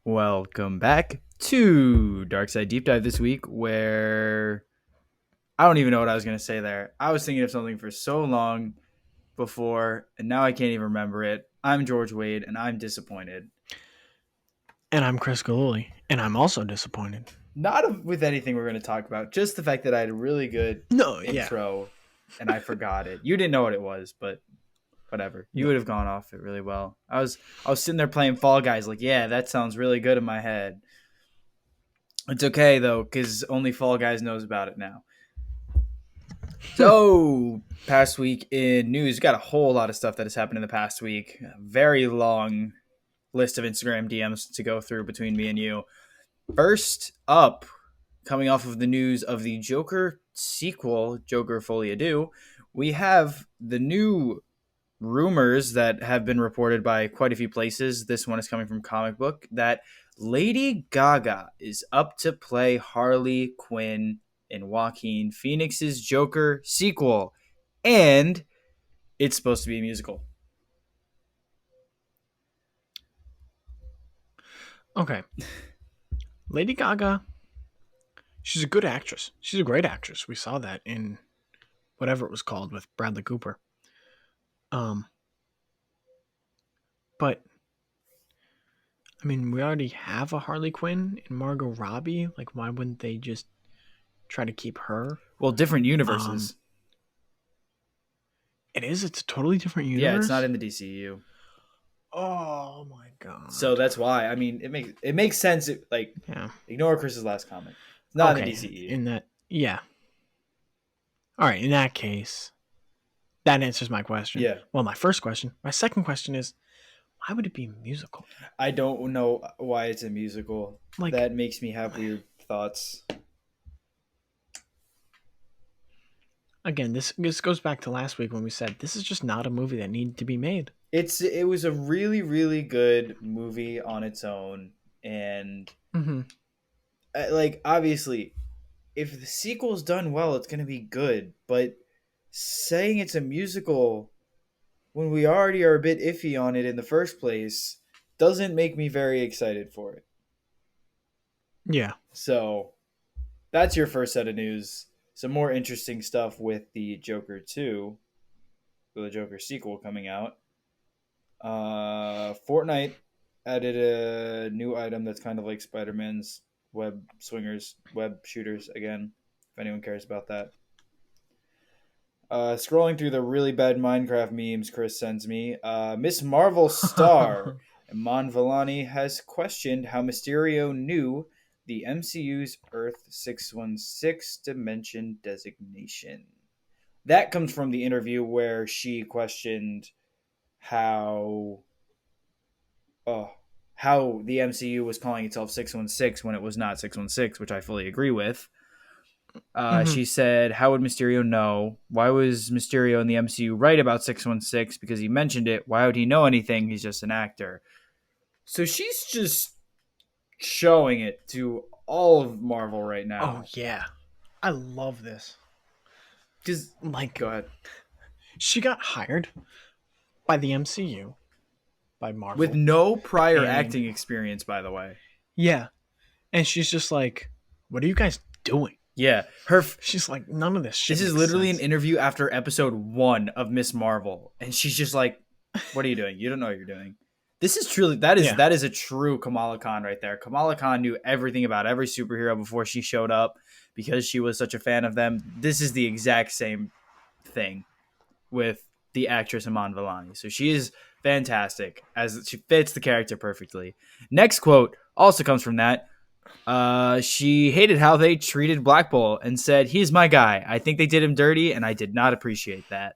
Welcome back to Dark Side Deep Dive this week, where I don't even know what I was going to say there. I was thinking of something for so long before, and now I can't even remember it. I'm George Wade, and I'm disappointed. And I'm Chris Galuli, and I'm also disappointed. Not with anything we're going to talk about, just the fact that I had a really good No, yeah. intro, and I forgot it. You didn't know what it was, but whatever. You No. would have gone off it really well. I was sitting there playing Fall Guys, like, yeah, that sounds really good in my head. It's okay though, because only Fall Guys knows about it now. So, past week in news, we got a whole lot of stuff that has happened in the past week. A very long list of Instagram DMs to go through between me and you. First up, coming off of the news of the Joker sequel, Joker Folie, Deux, we have the new rumors that have been reported by quite a few places. This one is coming from Comic Book that Lady Gaga is up to play Harley Quinn in Joaquin Phoenix's Joker sequel, and it's supposed to be a musical. Okay. Lady Gaga, she's a good actress. She's a great actress. We saw that in whatever it was called with Bradley Cooper. But I mean, we already have a Harley Quinn and Margot Robbie. Like, why wouldn't they just try to keep her? Well, different universes. It's a totally different universe. Yeah, it's not in the DCEU. Oh my god. So that's why. I mean, it makes sense. Ignore Chris's last comment. It's not in the DCEU. In that, yeah. All right. In that case, that answers my question. Yeah. Well, my first question. My second question is, why would it be a musical? I don't know why it's a musical. Like, that makes me have weird thoughts. Again, this goes back to last week when we said this is just not a movie that needed to be made. It was a really, really good movie on its own, and obviously, if the sequel's done well, it's gonna be good. But saying it's a musical when we already are a bit iffy on it in the first place doesn't make me very excited for it. Yeah. So that's your first set of news. Some more interesting stuff with the Joker 2, the Joker sequel coming out. Fortnite added a new item that's kind of like Spider-Man's web swingers, web shooters again, if anyone cares about that. Scrolling through the really bad Minecraft memes Chris sends me, Miss Marvel star Iman Vellani has questioned how Mysterio knew the MCU's Earth 616 dimension designation. That comes from the interview where she questioned how the MCU was calling itself 616 when it was not 616, which I fully agree with. She said, how would Mysterio know? Why was Mysterio in the MCU right about 616? Because he mentioned it. Why would he know anything? He's just an actor. So she's just showing it to all of Marvel right now. Oh, yeah. I love this. Just, go ahead. She got hired by the MCU, by Marvel. With no prior acting experience, by the way. Yeah. And she's just like, what are you guys doing? Yeah. She's like, none of this shit. This is literally an interview after episode 1 of Miss Marvel. And she's just like, what are you doing? You don't know what you're doing. This is truly, that is a true Kamala Khan right there. Kamala Khan knew everything about every superhero before she showed up because she was such a fan of them. This is the exact same thing with the actress Iman Vellani. So she is fantastic, as she fits the character perfectly. Next quote also comes from that. She hated how they treated Black Bolt and said, he's my guy. I think they did him dirty, and I did not appreciate that.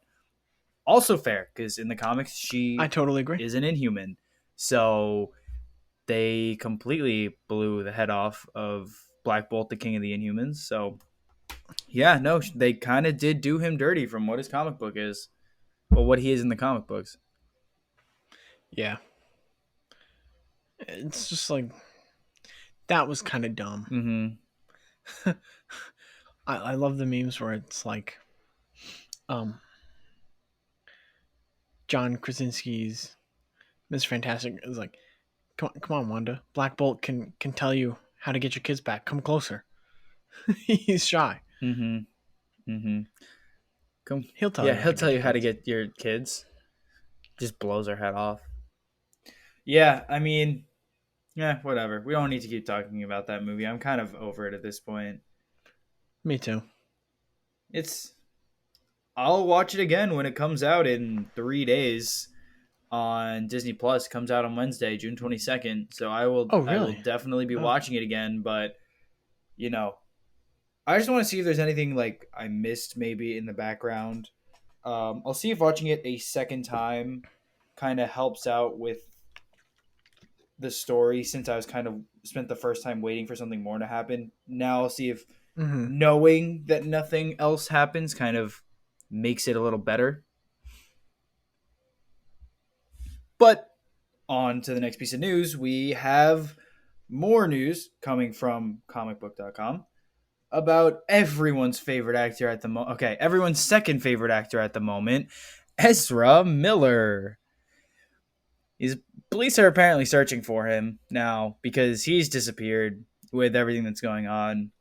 Also fair, because in the comics, I totally agree. is an Inhuman. So they completely blew the head off of Black Bolt, the king of the Inhumans. So, yeah, no, they kind of did do him dirty from what his comic book is. Well, what he is in the comic books. Yeah. It's just like, that was kind of dumb. Mm-hmm. I love the memes where it's like, John Krasinski's Miss Fantastic is like, Come on, Wanda. Black Bolt can tell you how to get your kids back. Come closer. He's shy. Mm-hmm. Mm-hmm. Come. He'll tell Yeah, you how he'll to tell get you your how to kids. get your kids. Just blows her head off. Yeah, I mean, yeah, whatever. We don't need to keep talking about that movie. I'm kind of over it at this point. Me too. It's. I'll watch it again when it comes out in 3 days on Disney Plus. Comes out on Wednesday, June 22nd. So I will. Oh, I will really? definitely be Oh. watching it again. But you know, I just want to see if there's anything like I missed maybe in the background. I'll see if watching it a second time kind of helps out with the story since I was kind of spent the first time waiting for something more to happen. Now I'll see if Mm-hmm. knowing that nothing else happens kind of makes it a little better. But on to the next piece of news. We have more news coming from comicbook.com about everyone's favorite actor at the moment. Okay, everyone's second favorite actor at the moment, Ezra Miller. His police are apparently searching for him now because he's disappeared with everything that's going on.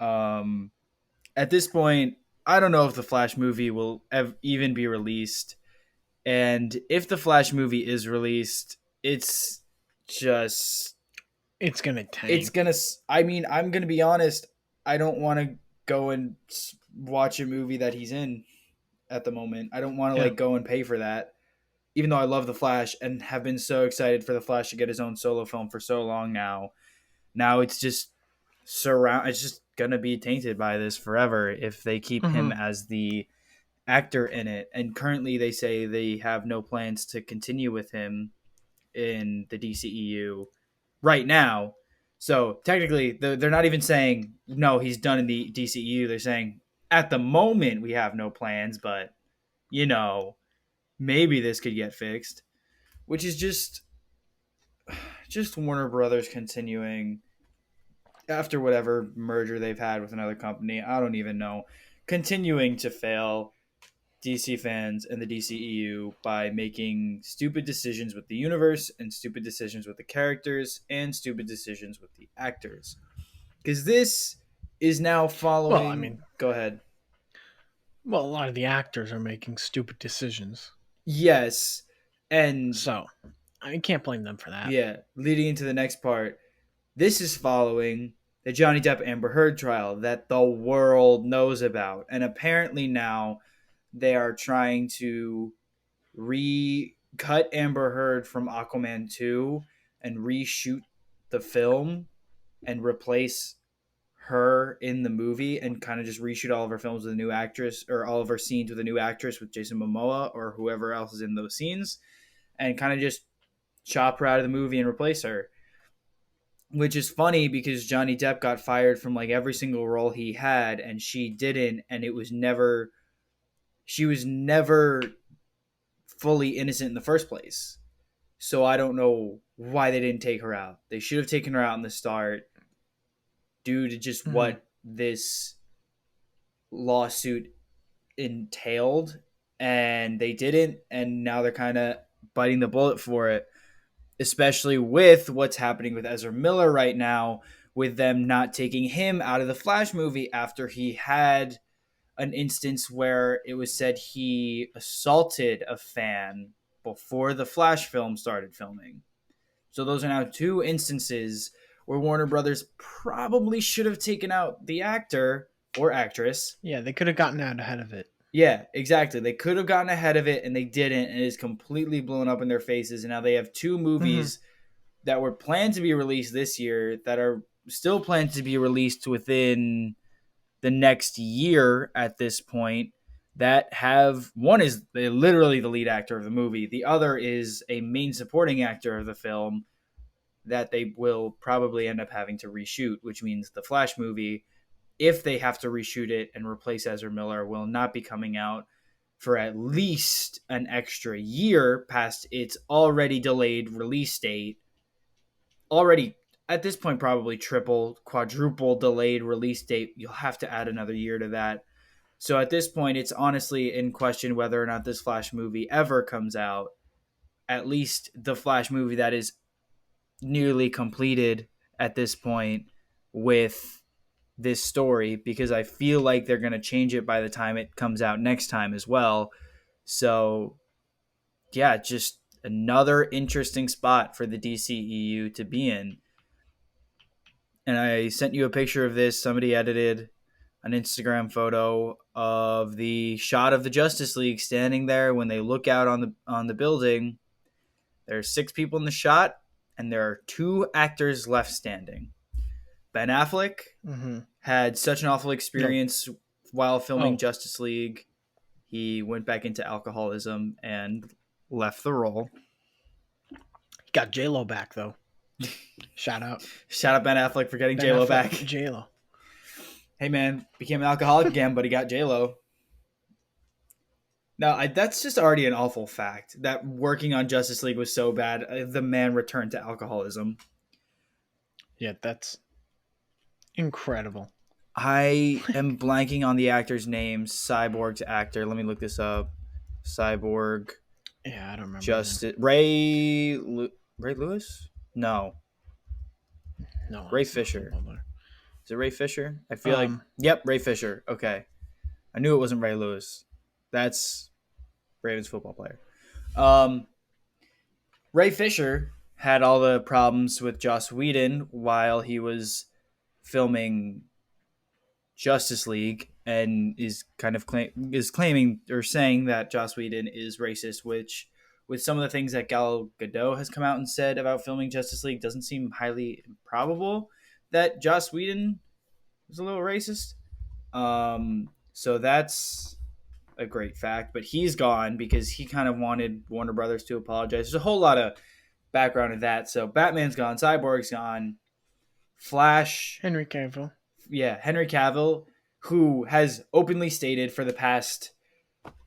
Um, at this point, I don't know if the Flash movie will even be released, and if the Flash movie is released, it's just It's gonna it's tank. gonna. I mean, I'm gonna be honest. I don't want to go and watch a movie that he's in at the moment. I don't want to Yeah. like go and pay for that even though I love the Flash and have been so excited for the Flash to get his own solo film for so long now it's just it's just gonna be tainted by this forever if they keep him Mm-hmm. as the actor in it. And currently they say they have no plans to continue with him in the DCEU right now. So technically, they're not even saying no, he's done in the DCEU. They're saying at the moment we have no plans, but you know maybe this could get fixed, which is just Warner Brothers continuing after whatever merger they've had with another company. I don't even know, continuing to fail DC fans and the DCEU by making stupid decisions with the universe and stupid decisions with the characters and stupid decisions with the actors. Because this is now Well, I following. mean, Go ahead. well, a lot of the actors are making stupid decisions, Yes, and so I can't blame them for that. yeah, leading into the next part, this is following the Johnny Depp Amber Heard trial that the world knows about. And apparently now they are trying to recut Amber Heard from Aquaman 2 and reshoot the film and replace her in the movie and kind of just reshoot all of her films with a new actress or all of her scenes with a new actress with Jason Momoa or whoever else is in those scenes and kind of just chop her out of the movie and replace her, which is funny because Johnny Depp got fired from like every single role he had and she didn't, and it was never she was never fully innocent in the first place. So I don't know why they didn't take her out. They should have taken her out in the start due to just Mm-hmm. what this lawsuit entailed, and they didn't, and now they're kind of biting the bullet for it, especially with what's happening with Ezra Miller right now, with them not taking him out of the Flash movie after he had an instance where it was said he assaulted a fan before the Flash film started filming. So those are now two instances where Warner Brothers probably should have taken out the actor or actress. Yeah, they could have gotten out ahead of it. Yeah, exactly. They could have gotten ahead of it and they didn't, and it's completely blown up in their faces. And now they have two Mm-hmm. movies that were planned to be released this year that are still planned to be released within the next year at this point, that have one is literally the lead actor of the movie, the other is a main supporting actor of the film that they will probably end up having to reshoot, which means the Flash movie, if they have to reshoot it and replace Ezra Miller, will not be coming out for at least an extra year past its already delayed release date. Already at this point, probably triple, quadruple delayed release date. You'll have to add another year to that. So at this point, it's honestly in question whether or not this Flash movie ever comes out. At least the Flash movie that is nearly completed at this point with this story, because I feel like they're going to change it by the time it comes out next time as well. So, yeah, just another interesting spot for the DCEU to be in. And I sent you a picture of this. Somebody edited an Instagram photo of the shot of the Justice League standing there when they look out on the building. There's 6 people in the shot, and there are 2 actors left standing. Ben Affleck had such an awful experience while filming Justice League. He went back into alcoholism and left the role. Got J-Lo back, though. Shout out Ben Affleck for getting J-Lo back. J-Lo. Hey, man, became an alcoholic again, but he got J-Lo. No, that's just already an awful fact that working on Justice League was so bad. The man returned to alcoholism. Yeah, that's incredible. I am blanking on the actor's name. Cyborg's actor. Let me look this up. Cyborg. Yeah, I don't remember. Justice Ray Lewis? No, Ray Fisher. Is it Ray Fisher? I feel like. Yep, Ray Fisher. Okay, I knew it wasn't Ray Lewis. That's Ravens football player. Ray Fisher had all the problems with Joss Whedon while he was filming Justice League, and is kind of claiming or saying that Joss Whedon is racist, which, with some of the things that Gal Gadot has come out and said about filming Justice League, doesn't seem highly improbable that Joss Whedon was a little racist. So that's a great fact, but he's gone because he kind of wanted Warner Brothers to apologize. There's a whole lot of background to that. So Batman's gone, Cyborg's gone, Flash, Henry Cavill, who has openly stated for the past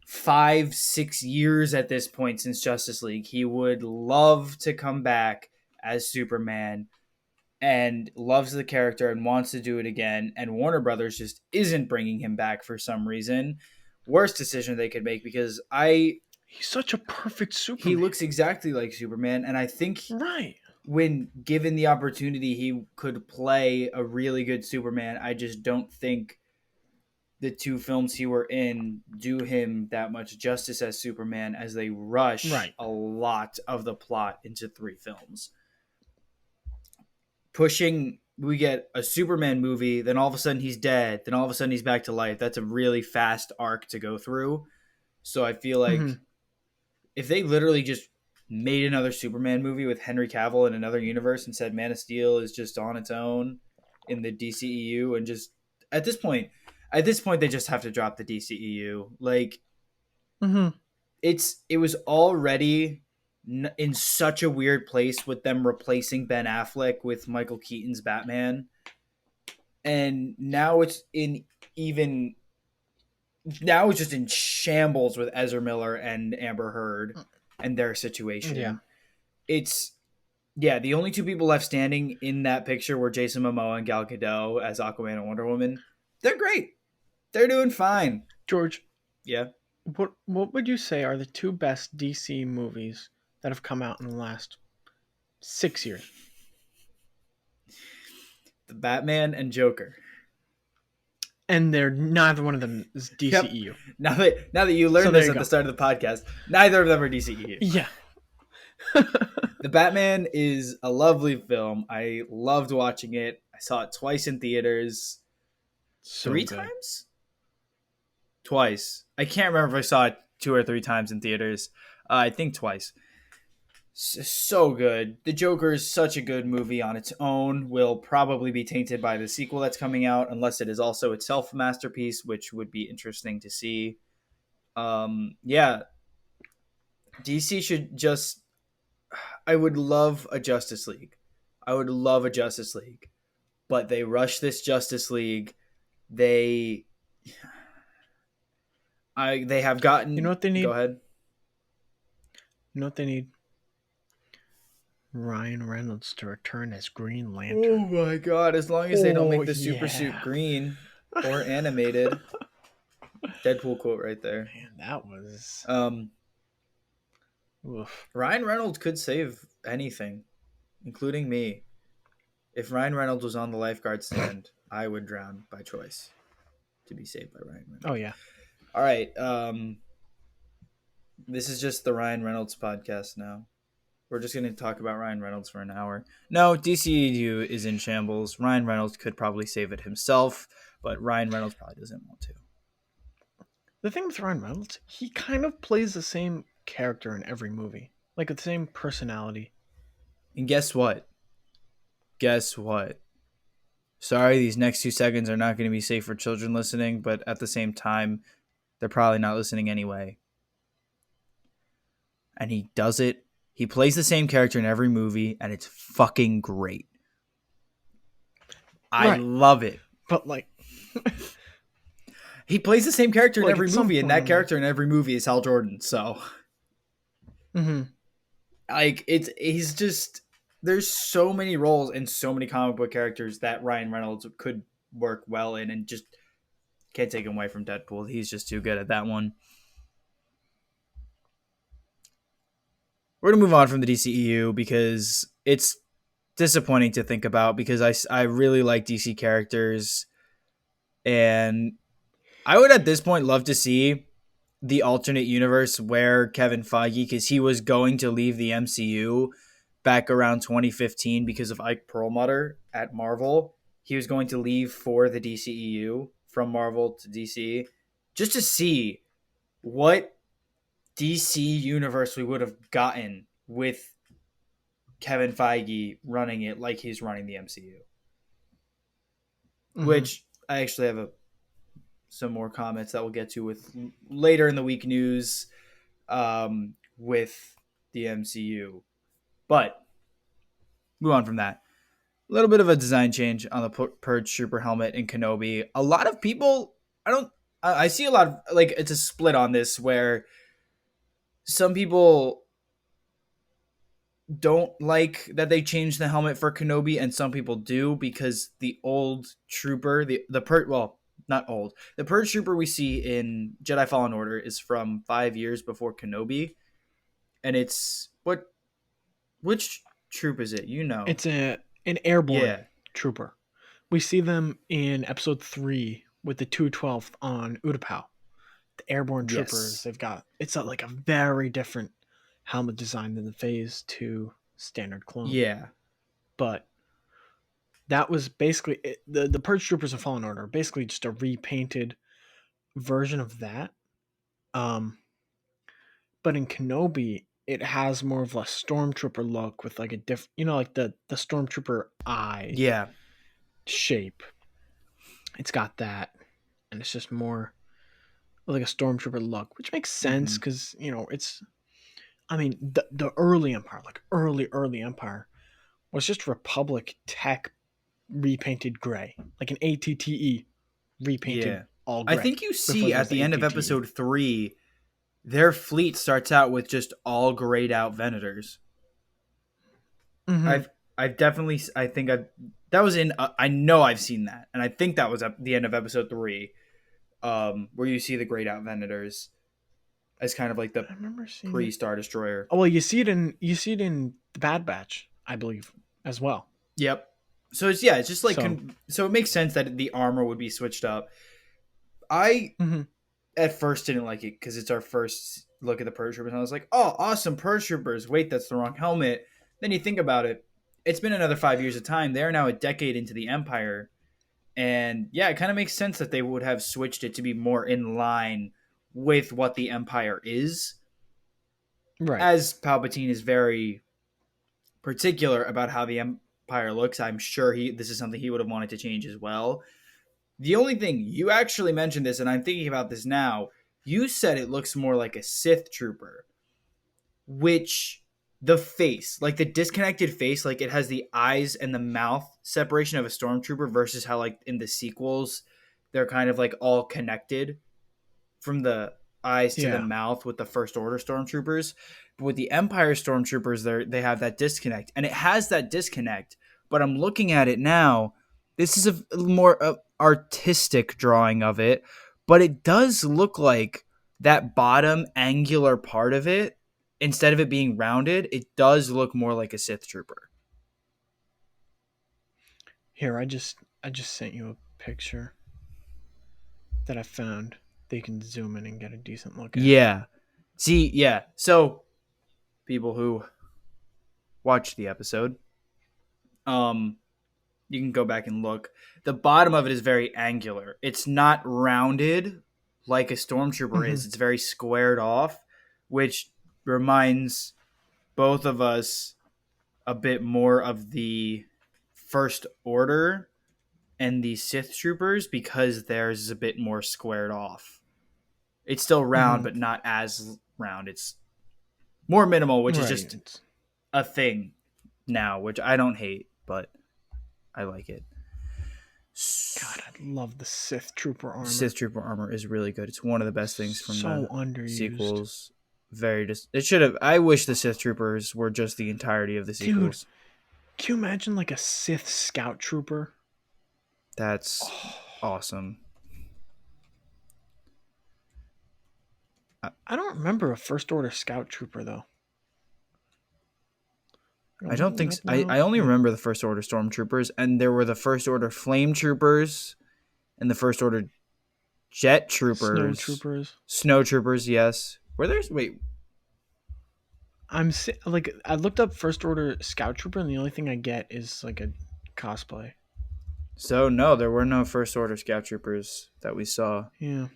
5-6 years at this point since Justice League, he would love to come back as Superman and loves the character and wants to do it again. And Warner Brothers just isn't bringing him back for some reason. Worst decision they could make, because he's such a perfect Superman. He looks exactly like Superman, and I think when given the opportunity, he could play a really good Superman. I just don't think the 2 films he were in do him that much justice as Superman, as they rush a lot of the plot into 3 films. We get a Superman movie, then all of a sudden he's dead, then all of a sudden he's back to life. That's a really fast arc to go through. So I feel like if they literally just made another Superman movie with Henry Cavill in another universe and said Man of Steel is just on its own in the DCEU, and just at this point they just have to drop the DCEU. Like, it was already in such a weird place with them replacing Ben Affleck with Michael Keaton's Batman, and now it's just in shambles with Ezra Miller and Amber Heard and their situation. The only 2 people left standing in that picture were Jason Momoa and Gal Gadot as Aquaman and Wonder Woman. They're great. They're doing fine. George. Yeah. What would you say are the 2 best DC movies that have come out in the last 6 years? The Batman and Joker. And neither one of them is DCEU. Yep. Now that you learned this at the start of the podcast, neither of them are DCEU. Yeah. The Batman is a lovely film. I loved watching it. I saw it twice in theaters. 3 times? Twice. I can't remember if I saw it 2 or 3 times in theaters. I think twice. So good. The Joker is such a good movie on its own. Will probably be tainted by the sequel that's coming out, unless it is also itself a masterpiece, which would be interesting to see. DC should just... I would love a Justice League. But they rush this Justice League. They have gotten... You know what they need? Go ahead. You know what they need? Ryan Reynolds to return as Green Lantern. Oh my god, as long as they don't make the super suit green or animated. Deadpool quote right there. Man, that was... Ryan Reynolds could save anything. including me. If Ryan Reynolds was on the lifeguard stand, I would drown by choice to be saved by Ryan Reynolds. Oh yeah. All right. This is just the Ryan Reynolds podcast now. We're just going to talk about Ryan Reynolds for an hour. No, DCEU is in shambles. Ryan Reynolds could probably save it himself, but Ryan Reynolds probably doesn't want to. The thing with Ryan Reynolds, he kind of plays the same character in every movie, like the same personality. And guess what? Sorry, these next 2 seconds are not going to be safe for children listening, but at the same time, they're probably not listening anyway. And he does it. He plays the same character in every movie, and it's fucking great. I love it. But like, he plays the same character in every movie, and that character in every movie is Hal Jordan. So, like, he's just, there's so many roles and so many comic book characters that Ryan Reynolds could work well in, and just can't take him away from Deadpool. He's just too good at that one. We're going to move on from the DCEU because it's disappointing to think about, because I really like DC characters, and I would at this point love to see the alternate universe where Kevin Feige, because he was going to leave the MCU back around 2015 because of Ike Perlmutter at Marvel. He was going to leave for the DCEU from Marvel to DC, just to see what DC universe we would have gotten with Kevin Feige running it like he's running the MCU. Which I actually have some more comments that we'll get to with later in the week news with the MCU. But move on from that. A little bit of a design change on the Purge Trooper helmet in Kenobi. A lot of people, I see a lot of, like, it's a split on this where some people don't like that they changed the helmet for Kenobi, and some people do, because the old trooper, the Purge Trooper we see in Jedi Fallen Order is from 5 years before Kenobi, and it's which troop is it? It's an airborne trooper. We see them in episode 3 with the 212th on Utapau. The airborne troopers, they've got, it's like a very different helmet design than the Phase 2 standard clone. Yeah. But that was basically the Purge Troopers of Fallen Order, basically just a repainted version of that. But in Kenobi, it has more of a stormtrooper look with like a different, like the stormtrooper eye shape. It's got that, and it's just more like a stormtrooper look, which makes sense because it's, I mean, the early Empire, like early Empire, was just Republic tech repainted gray, like an ATTE repainted all gray. I think you see at the end of episode 3, their fleet starts out with just all grayed out Venators. I've definitely, that was in, I know I've seen that, and I think that was at the end of episode 3, where you see the grayed out Venators as kind of like the pre-Star Destroyer. Oh well, you see it in the Bad Batch, I believe, as well. Yep. So it's just like so it makes sense that the armor would be switched up. I at first didn't like it because it's our first look at the Purge Troopers, and I was like, "Oh, awesome Purge Troopers!" Wait, that's the wrong helmet. Then you think about it; it's been another 5 years of time. They are now a decade into the Empire, and it kind of makes sense that they would have switched it to be more in line with what the Empire is. Right. As Palpatine is very particular about how the Empire looks, I'm sure this is something he would have wanted to change as well. The only thing, you actually mentioned this, and I'm thinking about this now, you said it looks more like a Sith trooper, which the face, like the disconnected face, like it has the eyes and the mouth separation of a stormtrooper versus how like in the sequels, they're kind of like all connected from the eyes to the mouth with the First Order stormtroopers. But with the Empire stormtroopers, they have that disconnect, and it has that disconnect. But I'm looking at it now. This is a more artistic drawing of it, but it does look like that bottom angular part of it, instead of it being rounded, it does look more like a Sith trooper. Here, I just sent you a picture that I found that you can zoom in and get a decent look at. Yeah. See, yeah. So people who watch the episode, you can go back and look. The bottom of it is very angular. It's not rounded like a stormtrooper is. It's very squared off, which reminds both of us a bit more of the First Order and the Sith troopers because theirs is a bit more squared off. It's still round, but not as round. It's more minimal, which is just a thing now, which I don't hate, but I like it. God, I love the Sith Trooper armor. Sith Trooper armor is really good. It's one of the best things from the underused. Sequels. It should have. I wish the Sith Troopers were just the entirety of the sequels. Dude, can you imagine like a Sith Scout Trooper? That's awesome. I don't remember a First Order Scout Trooper though. I don't think so. I only remember the First Order Stormtroopers, and there were the First Order Flame Troopers and the First Order Jet Troopers. Snow Troopers, yes. Were there... Wait. I looked up First Order Scout Trooper, and the only thing I get is like a cosplay. So, no, there were no First Order Scout Troopers that we saw. Yeah.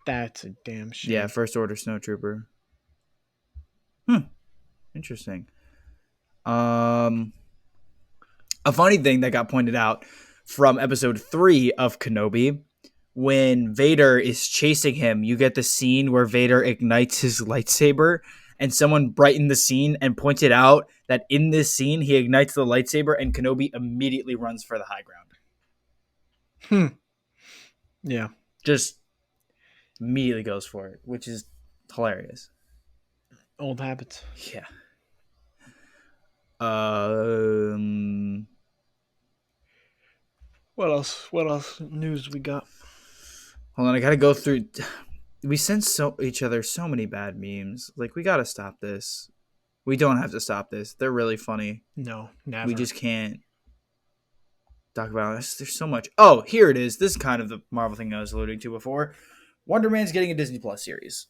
That's a damn shame. Yeah, First Order Snow Trooper. Interesting. A funny thing that got pointed out from episode 3 of Kenobi, when Vader is chasing him, you get the scene where Vader ignites his lightsaber, and someone brightened the scene and pointed out that in this scene, he ignites the lightsaber and Kenobi immediately runs for the high ground. Yeah. Just immediately goes for it, which is hilarious. Old habits. Yeah. What else? What else news we got? Hold on, I gotta go through. We send each other so many bad memes. Like, we gotta stop this. We don't have to stop this. They're really funny. No, never. We just can't talk about this. There's so much. Oh, here it is. This is kind of the Marvel thing I was alluding to before. Wonder Man's getting a Disney Plus series.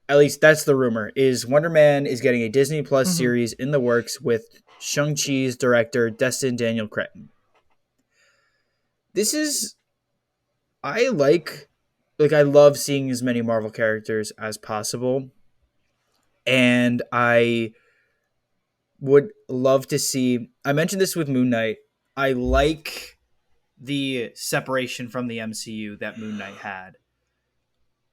At least that's the rumor, is Wonder Man is getting a Disney Plus series in the works with Shang-Chi's director, Destin Daniel Cretton. This is... I love seeing as many Marvel characters as possible. And I would love to see... I mentioned this with Moon Knight. I like the separation from the MCU that Moon Knight had.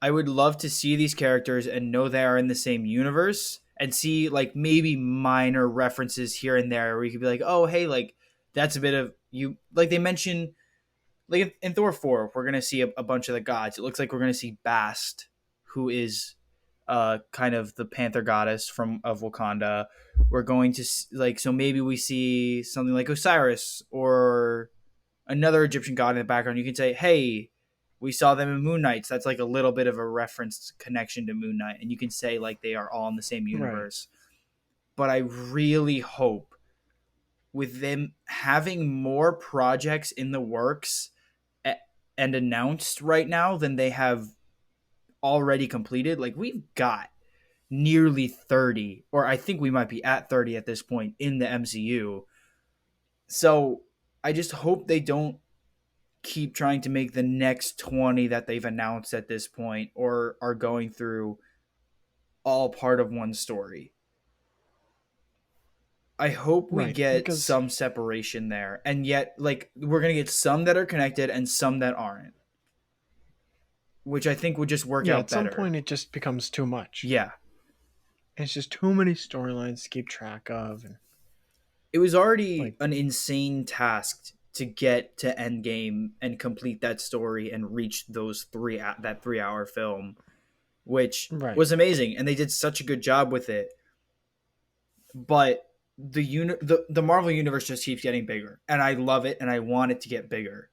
I would love to see these characters and know they are in the same universe and see like maybe minor references here and there where you could be like, oh, hey, like that's a bit of you. Like they mentioned, like in Thor 4, we're going to see a bunch of the gods. It looks like we're going to see Bast, who is kind of the Panther goddess of Wakanda. We're going to so maybe we see something like Osiris or another Egyptian god in the background. You can say, hey, we saw them in Moon Knight. So that's like a little bit of a reference connection to Moon Knight. And you can say like they are all in the same universe. Right. But I really hope with them having more projects in the works and announced right now than they have already completed. Like we've got nearly 30, or I think we might be at 30 at this point in the MCU. So I just hope they don't keep trying to make the next 20 that they've announced at this point or are going through all part of one story. I hope we get some separation there. And yet, like, we're going to get some that are connected and some that aren't. Which I think would just work out better. At some point, it just becomes too much. Yeah. It's just too many storylines to keep track of. And it was already an insane task to get to Endgame and complete that story and reach that 3-hour film, which was amazing. And they did such a good job with it. But the Marvel universe just keeps getting bigger, and I love it, and I want it to get bigger.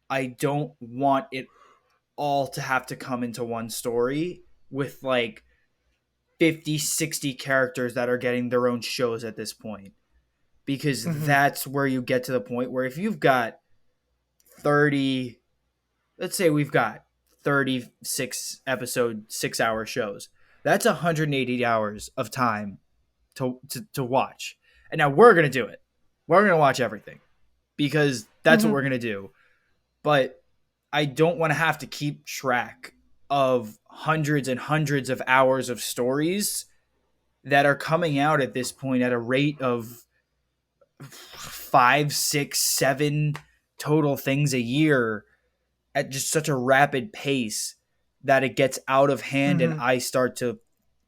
I don't want it all to have to come into one story with like 50, 60 characters that are getting their own shows at this point. because Mm-hmm. that's where you get to the point where if you've got 30, let's say we've got 36 episode 6-hour shows, that's 180 hours of time to watch. And now we're going to do it. We're going to watch everything because that's what Mm-hmm. we're going to do. But I don't want to have to keep track of hundreds and hundreds of hours of stories that are coming out at this point at a rate of 5, 6, 7 total things a year at just such a rapid pace that it gets out of hand and Mm-hmm. I start to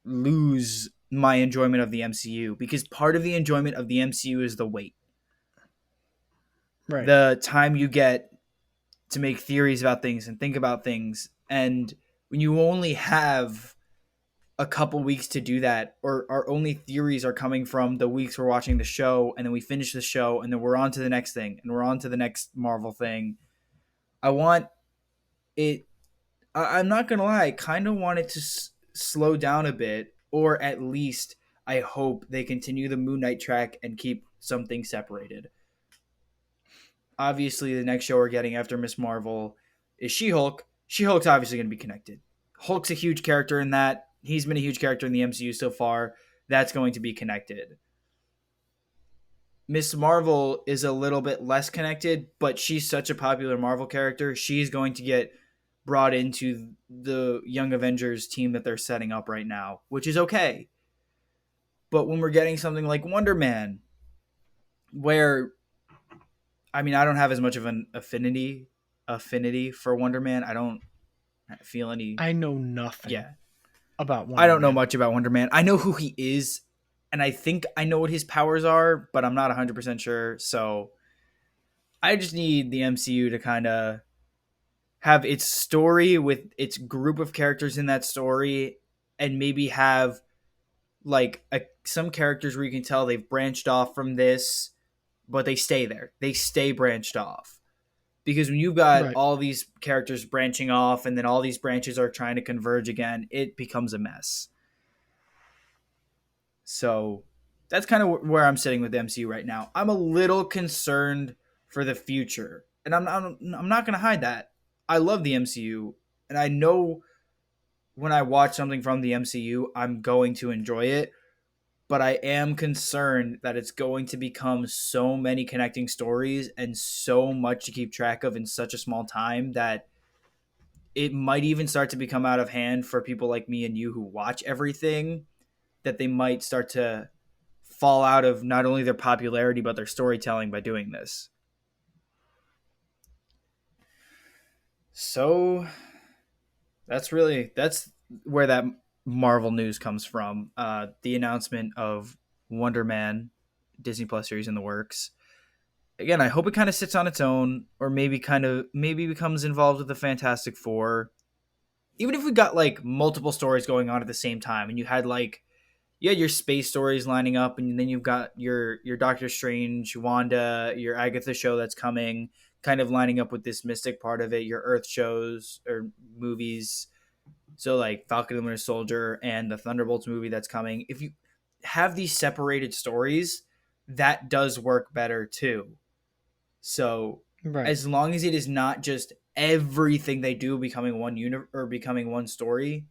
lose my enjoyment of the MCU, because part of the enjoyment of the MCU is the wait. Right. The time you get to make theories about things and think about things, and when you only have a couple weeks to do that, or our only theories are coming from the weeks we're watching the show, and then we finish the show and then we're on to the next thing and we're on to the next Marvel thing. I want it, I'm not gonna lie, I kind of want it to slow down a bit, or at least I hope they continue the Moon Knight track and keep something separated. Obviously, the next show we're getting after Miss Marvel is She-Hulk. She-Hulk's obviously going to be connected. Hulk's a huge character in that. He's been a huge character in the MCU so far. That's going to be connected. Miss Marvel is a little bit less connected, but she's such a popular Marvel character. She's going to get brought into the Young Avengers team that they're setting up right now, which is okay. But when we're getting something like Wonder Man, where I mean, I don't have as much of an affinity for Wonder Man. I don't feel any. I know nothing Yeah, about I Wonder don't know Man. much about Wonder Man. I know who he is, and I think I know what his powers are, but I'm not 100% sure. So I just need the MCU to kind of have its story with its group of characters in that story, and maybe have like some characters where you can tell they've branched off from this, but they stay there. They stay branched off. Because when you've got Right. all these characters branching off and then all these branches are trying to converge again, it becomes a mess. So that's kind of where I'm sitting with the MCU right now. I'm a little concerned for the future, and I'm not going to hide that. I love the MCU, and I know when I watch something from the MCU, I'm going to enjoy it. But I am concerned that it's going to become so many connecting stories and so much to keep track of in such a small time that it might even start to become out of hand for people like me and you who watch everything, that they might start to fall out of not only their popularity but their storytelling by doing this. So that's where that Marvel news comes from. The announcement of Wonder Man Disney Plus series in the works. Again, I hope it kind of sits on its own, or maybe becomes involved with the Fantastic Four. Even if we got like multiple stories going on at the same time, and you had your space stories lining up, and then you've got your Doctor Strange, Wanda, your Agatha show that's coming, kind of lining up with this Mystic part of it, your Earth shows or movies. So like Falcon and Winter Soldier and the Thunderbolts movie that's coming. If you have these separated stories, that does work better too. So Right. as long as it is not just everything they do becoming one unit or becoming one story,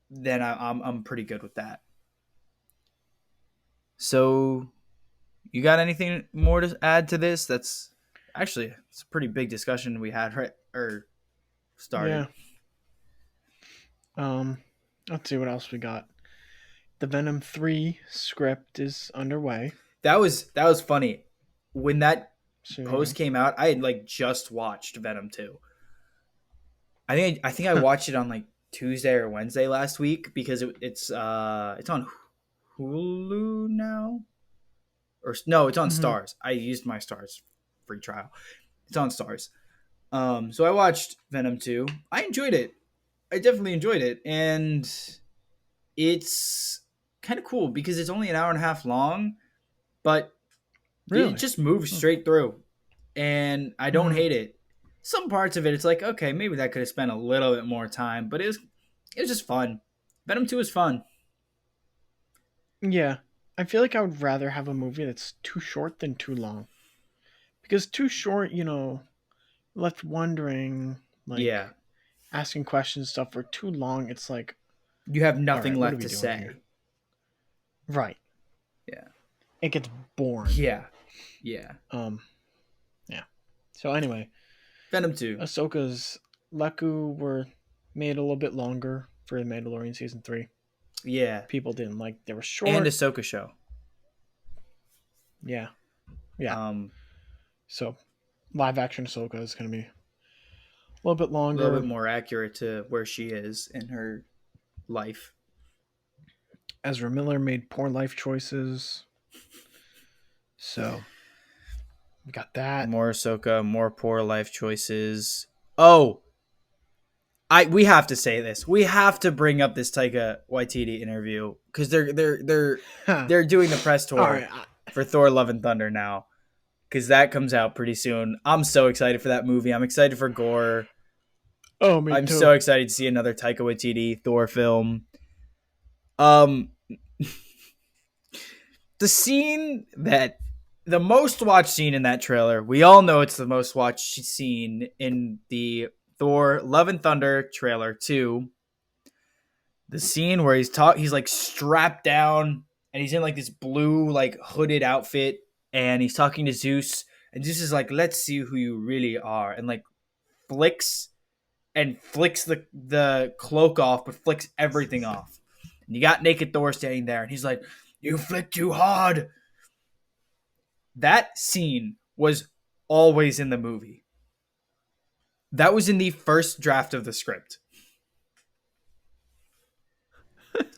then I'm pretty good with that. So you got anything more to add to this? That's actually it's a pretty big discussion we had right or started. Yeah. Um, let's see what else we got. The Venom 3 script is underway. That was funny. When that So, post came out, I had like just watched Venom 2. I think I watched it on like Tuesday or Wednesday last week because it's on Hulu now. Or no, it's on mm-hmm. Stars. I used my Stars free trial. It's on Stars. So I watched Venom 2. I enjoyed it. I definitely enjoyed it, and it's kind of cool because it's only an hour and a half long, but it Really? just moves straight through, and I don't Mm-hmm. hate it. Some parts of it, it's like, okay, maybe that could have spent a little bit more time, but it was just fun. Venom 2 is fun. Yeah. I feel like I would rather have a movie that's too short than too long. Because too short, left wondering, like Yeah. asking questions stuff. For too long, it's like, You have all nothing right, what are left we to doing here? say. Right. Yeah. It gets boring. Yeah. Yeah. Yeah. So anyway, Venom 2. Ahsoka's Leku were made a little bit longer for The Mandalorian season 3. Yeah. People didn't like they were And short. Ahsoka show. Yeah. Yeah. Um, So live action Ahsoka is gonna be a little bit a little bit longer. more accurate to where she is in her life. Ezra Miller made poor life choices. So we got that. More Ahsoka, more poor life choices. Oh, we have to say this. We have to bring up this Taika Waititi interview because they're doing the press All tour right. for Thor: Love and Thunder now because that comes out pretty soon. I'm so excited for that movie. I'm excited for Gore. Oh, me I'm too. so excited to see another Taika Waititi Thor film. Um, the most watched scene in that trailer, we all know it's the most watched scene in the Thor Love and Thunder trailer 2. The scene where he's like strapped down and he's in like this blue like hooded outfit and he's talking to Zeus and Zeus is like, let's see who you really are, and like flicks the cloak off but flicks everything off. And you got naked Thor standing there and he's like, you flick too hard. That scene was always in the movie. That was in the first draft of the script.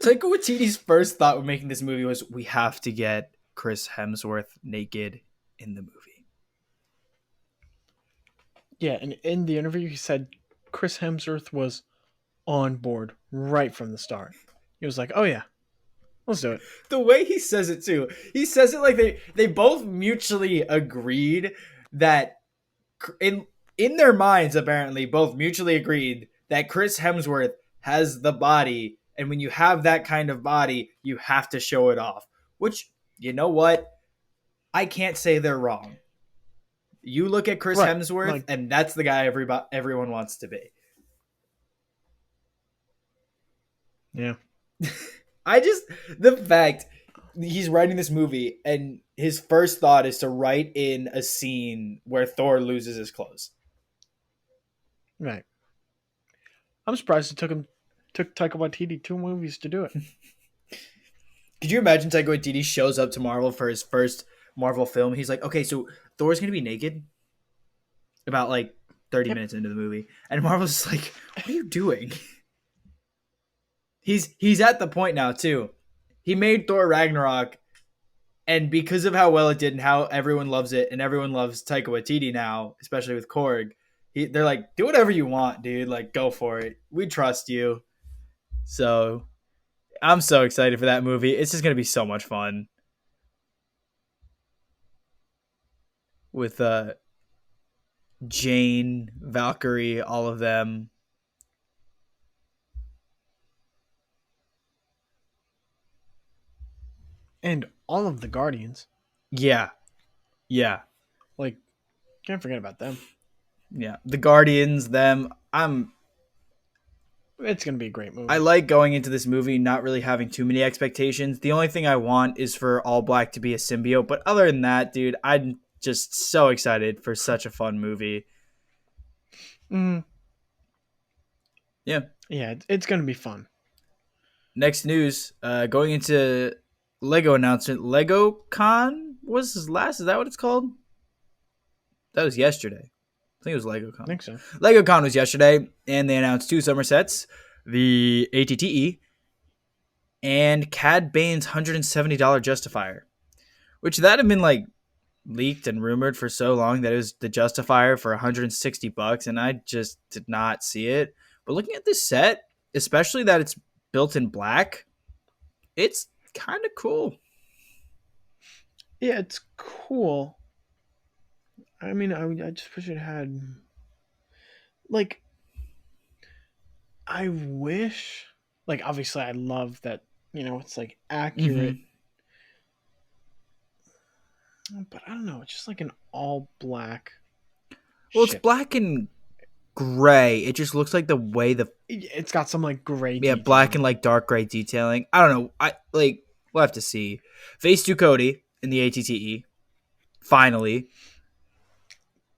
Taika Waititi's first thought when making this movie was, we have to get Chris Hemsworth naked in the movie. Yeah, and in the interview, he said Chris Hemsworth was on board right from the start. He was like, "Oh yeah, let's do it." The way he says it too, he says it like they both mutually agreed that in their minds, apparently both mutually agreed that Chris Hemsworth has the body, and when you have that kind of body, you have to show it off. Which, you know what? I can't say they're wrong. You look at Chris Right, Hemsworth, like and that's the guy everyone wants to be. yeah. The fact he's writing this movie, and his first thought is to write in a scene where Thor loses his clothes. Right. I'm surprised it took Taika Waititi 2 movies to do it. Could you imagine Taika Waititi shows up to Marvel for his first Marvel film? He's like, okay, so Thor's gonna be naked about like 30 minutes into the movie, and Marvel's just like, what are you doing? He's at the point now too. He made Thor Ragnarok, and because of how well it did and how everyone loves it, and everyone loves Taika Waititi now, especially with Korg, they're like, do whatever you want, dude. Like, go for it. We trust you. So I'm so excited for that movie. It's just gonna be so much fun with Jane, Valkyrie, all of them. And all of the Guardians. Yeah. Yeah. Like, can't forget about them. Yeah. The Guardians, them. It's gonna be a great movie. I like going into this movie not really having too many expectations. The only thing I want is for All Black to be a symbiote. But other than that, dude, I'm just so excited for such a fun movie. Mm. Yeah. Yeah, it's gonna be fun. Next news, going into Lego announcement. Lego Con was his last. Is that what it's called? That was yesterday. I think it was Lego Con. I think so. Lego Con was yesterday, and they announced 2 summer sets, the ATTE and Cad Bane's $170 Justifier, which that had been like leaked and rumored for so long that it was the Justifier for $160, and I just did not see it. But looking at this set, especially that it's built in black, it's kind of cool. Yeah, it's cool. I mean, I just wish it had like. I wish, like, obviously, I love that. It's like accurate. Mm-hmm. But I don't know. It's just like an all black Well, it's ship. black and gray. It just looks like the way it's got some like gray black and detailing. like dark gray detailing. I don't know. We'll have to see. Phase 2 Cody in the ATTE. Finally.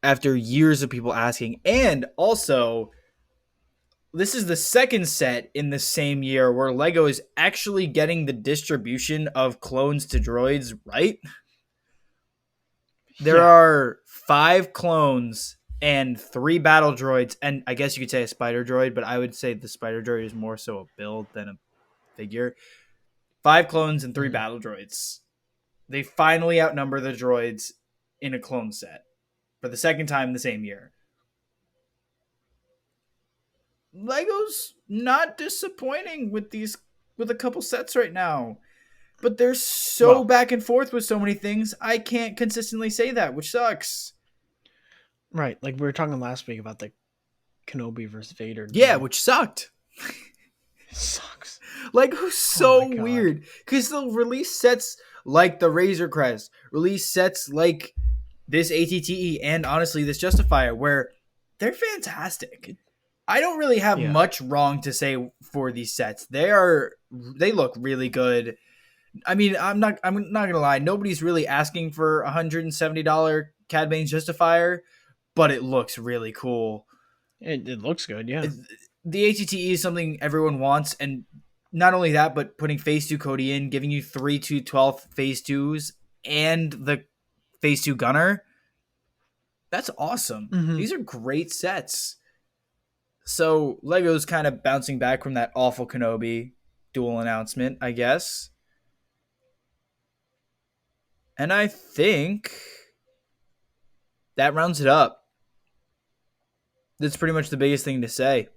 After years of people asking. And also, this is the second set in the same year where LEGO is actually getting the distribution of clones to droids right. There are 5 clones and 3 battle droids, and I guess you could say a spider droid, but I would say the spider droid is more so a build than a figure. 5 clones and 3 battle droids. They finally outnumber the droids in a clone set for the second time in the same year. LEGO's not disappointing with a couple sets right now. But they're so back and forth with so many things, I can't consistently say that, which sucks. Right, like we were talking last week about the Kenobi versus Vader. Yeah, which sucked. It sucks. Like, who's so weird? Because they'll release sets like the Razor Crest, release sets like this ATTE, and honestly, this Justifier, where they're fantastic. I don't really have much wrong to say for these sets. They look really good. I mean, I'm not gonna lie. Nobody's really asking for $170 Cad Bane's Justifier, but it looks really cool. It looks good, yeah. The ATTE is something everyone wants, and not only that, but putting Phase 2 Cody in, giving you 3 to 12 Phase 2s and the Phase 2 Gunner. That's awesome. Mm-hmm. These are great sets. So LEGO's kind of bouncing back from that awful Kenobi dual announcement, I guess. And I think that rounds it up. That's pretty much the biggest thing to say.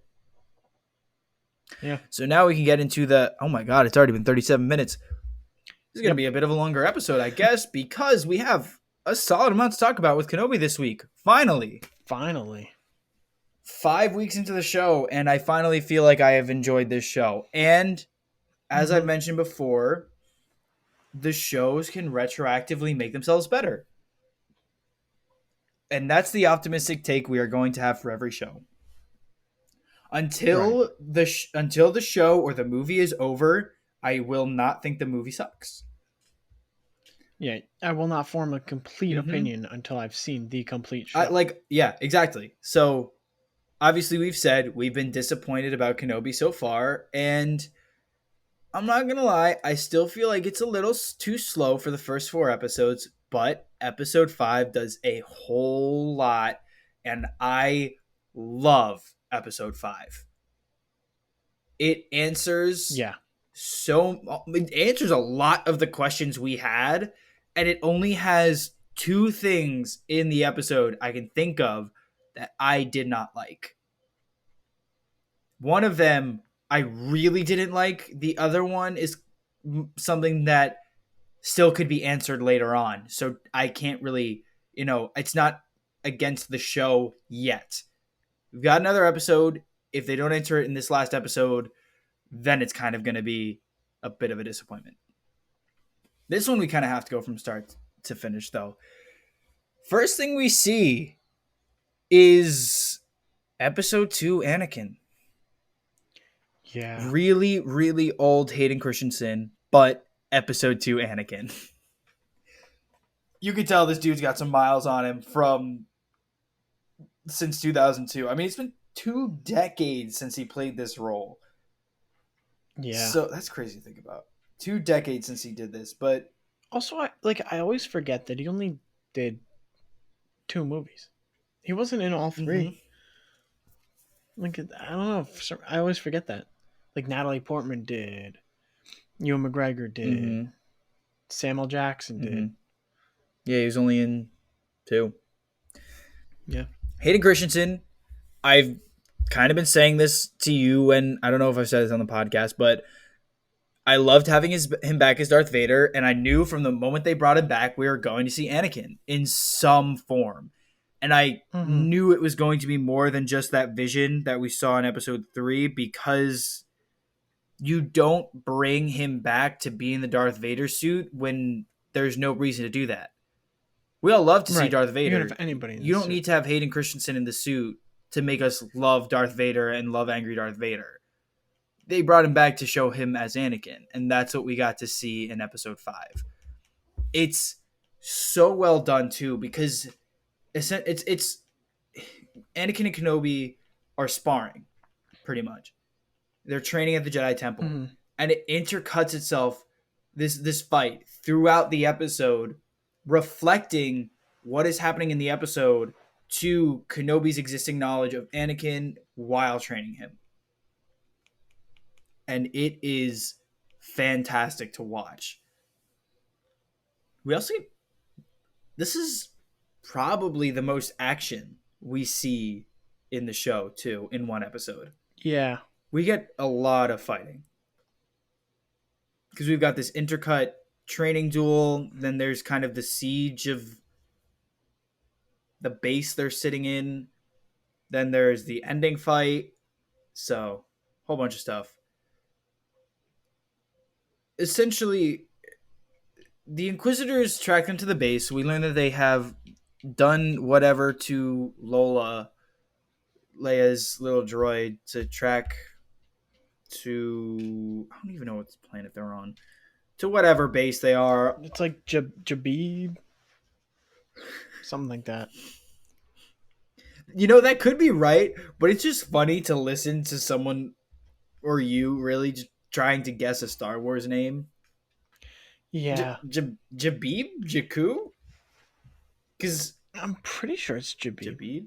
Yeah. So now we can get into oh my God, it's already been 37 minutes. This is going to be a bit of a longer episode, I guess, because we have a solid amount to talk about with Kenobi this week. Finally. 5 weeks into the show, and I finally feel like I have enjoyed this show. And as I've mentioned before, the shows can retroactively make themselves better. And that's the optimistic take we are going to have for every show. Until the show or the movie is over, I will not think the movie sucks. Yeah, I will not form a complete opinion until I've seen the complete show. Yeah, exactly. So, obviously we've said we've been disappointed about Kenobi so far, and I'm not going to lie, I still feel like it's a little too slow for the first 4 episodes, but episode 5 does a whole lot, and I love episode 5. It answers it answers a lot of the questions we had, and it only has 2 things in the episode I can think of that I did not like. One of them I really didn't like. The other one is something that still could be answered later on. So I can't really, it's not against the show yet. We've got another episode. If they don't answer it in this last episode, then it's kind of going to be a bit of a disappointment. This one we kind of have to go from start to finish, though. First thing we see is episode 2 Anakin. Yeah. Really, really old Hayden Christensen, but episode 2 Anakin. You can tell this dude's got some miles on him since 2002. I mean, it's been 2 decades since he played this role. Yeah. So that's crazy to think about. 2 decades since he did this, but also I always forget that he only did 2 movies. He wasn't in all 3. Like, I don't know. I always forget that. Like, Natalie Portman did. Ewan McGregor did. Samuel Jackson did. Yeah, he was only in 2. Yeah. Hayden Christensen, I've kind of been saying this to you, and I don't know if I've said this on the podcast, but I loved having him back as Darth Vader, and I knew from the moment they brought him back, we were going to see Anakin in some form. And I knew it was going to be more than just that vision that we saw in episode 3, because you don't bring him back to be in the Darth Vader suit when there's no reason to do that. We all love to see Right. Darth Vader. Even if anybody in You the don't suit. need to have Hayden Christensen in the suit to make us love Darth Vader and love angry Darth Vader. They brought him back to show him as Anakin, and that's what we got to see in episode 5. It's so well done too, because it's Anakin and Kenobi are sparring, pretty much. They're training at the Jedi Temple, and it intercuts itself, this fight throughout the episode, reflecting what is happening in the episode to Kenobi's existing knowledge of Anakin while training him. And it is fantastic to watch. We also get, this is probably the most action we see in the show too in one episode. Yeah. We get a lot of fighting. Because we've got this intercut training duel, then there's kind of the siege of the base they're sitting in, then there's the ending fight, so whole bunch of stuff. Essentially, the Inquisitors track them to the base. We learn that they have done whatever to Lola, Leia's little droid, to track to, I don't even know what planet they're on, to whatever base they are. It's like Jabib, something like that. You know, that could be right, but it's just funny to listen to someone or you really just trying to guess a Star Wars name. Yeah. Jabib? Jakku? Because I'm pretty sure it's Jabib.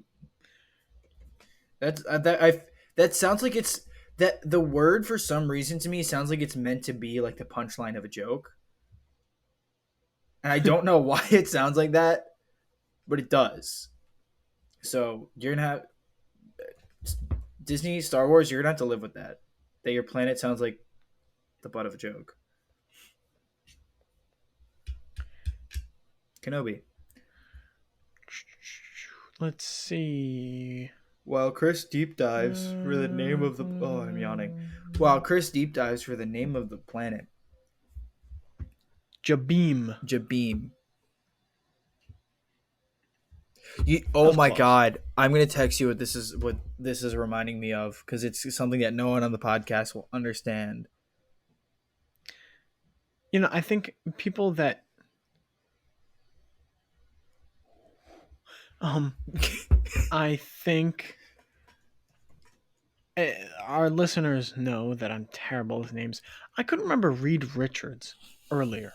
Jabib? That sounds like it's that the word for some reason to me sounds like it's meant to be like the punchline of a joke. And I don't know why it sounds like that, but it does. So you're gonna have Disney, Star Wars, you're gonna have to live with that. That your planet sounds like the butt of a joke. Kenobi. Let's see. While Chris deep dives for the name of the... Oh, I'm yawning. While Chris deep dives for the name of the planet. Jabim. Oh my God. I'm going to text you what this is reminding me of, because it's something that no one on the podcast will understand. You know, I think people that... I think our listeners know that I'm terrible with names. I couldn't remember Reed Richards earlier,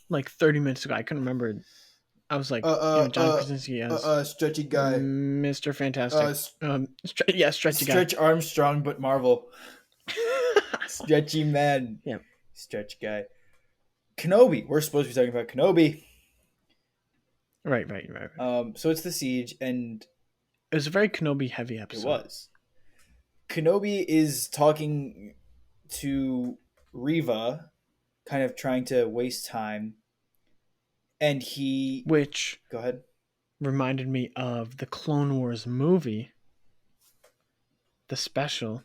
like 30 minutes ago. I couldn't remember. I was like, John Krasinski as stretchy guy, Mr. Fantastic. Stretchy guy. Stretch Armstrong, but Marvel. Stretchy man. Yeah. Stretch guy. Kenobi. We're supposed to be talking about Kenobi. Right. So it's the siege, and it was a very Kenobi heavy episode. It was. Kenobi is talking to Reva, kind of trying to waste time, and which go ahead, reminded me of the Clone Wars movie, the special,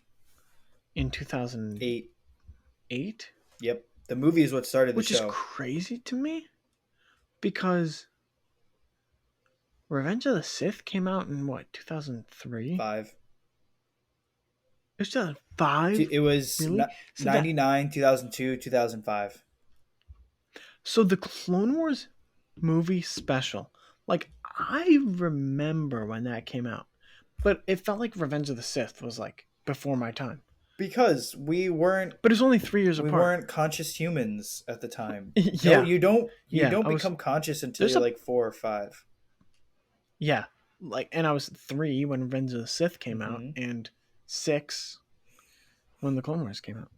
in 2008. Yep, the movie is what started the show. Which is crazy to me, because Revenge of the Sith came out in what, 2003? 5. It was 2005? It was really? 99, 2002, 2005. So the Clone Wars movie special, like, I remember when that came out, but it felt like Revenge of the Sith was like before my time. Because we weren't... But it's only 3 years apart. We weren't conscious humans at the time. Yeah. No, you don't become conscious until you're like 4 or 5. Yeah. Like, and I was 3 when Revenge of the Sith came out, and 6 when the Clone Wars came out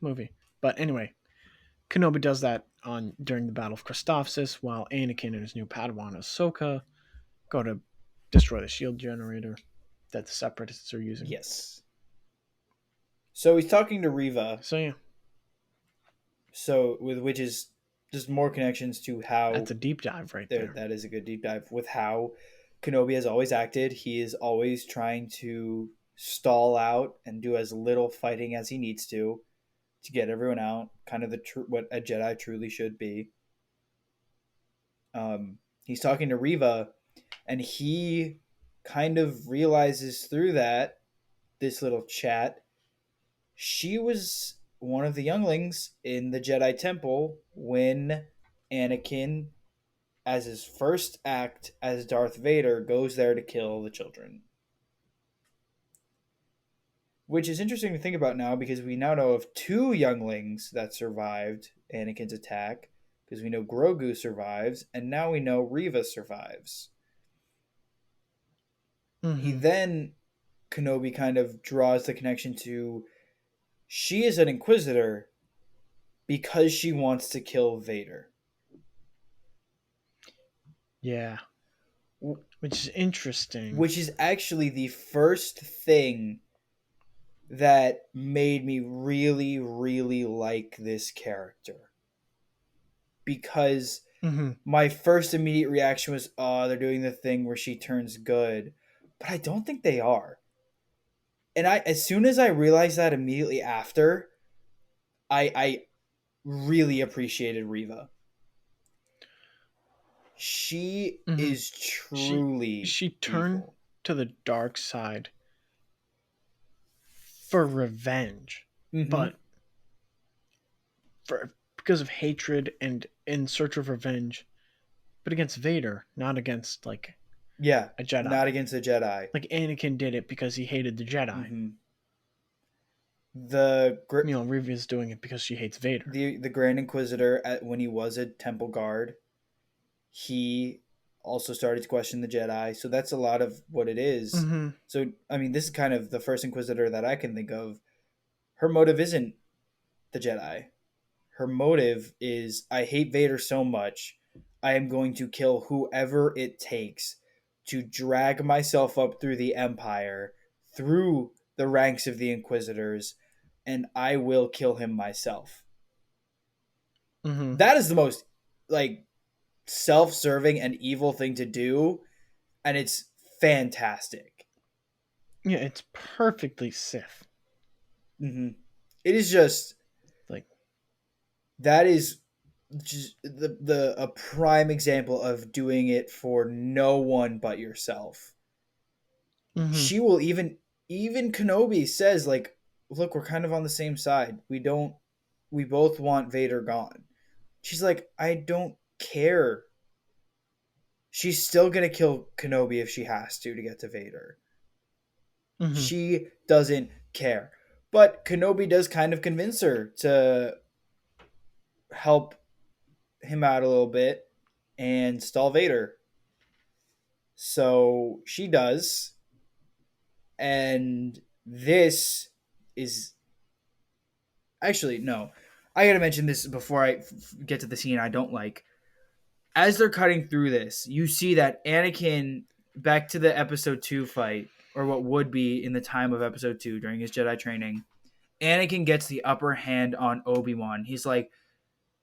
movie. But anyway, Kenobi does that during the Battle of Christophsis, while Anakin and his new Padawan Ahsoka go to destroy the shield generator that the Separatists are using. Yes. So he's talking to Reva. So yeah. So which is just more connections to how... That's a deep dive right there. That is a good deep dive with how Kenobi has always acted. He is always trying to stall out and do as little fighting as he needs to get everyone out. Kind of what a Jedi truly should be. he's talking to Reva, and he kind of realizes through this little chat, she was one of the younglings in the Jedi Temple when Anakin, as his first act as Darth Vader, goes there to kill the children. Which is interesting to think about now, because we now know of 2 younglings that survived Anakin's attack, because we know Grogu survives, and now we know Reva survives. Mm-hmm. He then, Kenobi kind of draws the connection to, she is an Inquisitor because she wants to kill Vader. Yeah. Which is interesting. Which is actually the first thing that made me really, really like this character. Because my first immediate reaction was, oh, they're doing the thing where she turns good. But I don't think they are. And as soon as I realized that immediately after, I really appreciated Reva. She is truly she turned evil. To the dark side for revenge, but because of hatred and in search of revenge, but against Vader, not against a Jedi. Not against a Jedi. Like Anakin did it because he hated the Jedi. Reva's doing it because she hates Vader. The Grand Inquisitor, when he was a Temple Guard, he also started to question the Jedi. So that's a lot of what it is. So, I mean, this is kind of the first Inquisitor that I can think of. Her motive isn't the Jedi. Her motive is, I hate Vader so much, I am going to kill whoever it takes to drag myself up through the Empire, through the ranks of the Inquisitors, and I will kill him myself. That is the most, self-serving and evil thing to do, and it's fantastic. Yeah, it's perfectly Sith. It is just that is just a prime example of doing it for no one but yourself. She will even Kenobi says, look, we're kind of on the same side. We both want Vader gone. She's like, I don't care. She's still gonna kill Kenobi if she has to get to Vader. She doesn't care. But Kenobi does kind of convince her to help him out a little bit and stall Vader. So she does. And this is... Actually, no. I gotta mention this before I get to the scene I don't like. As they're cutting through this, you see that Anakin, back to the episode 2 fight, or what would be in the time of episode 2 during his Jedi training, Anakin gets the upper hand on Obi-Wan. He's like,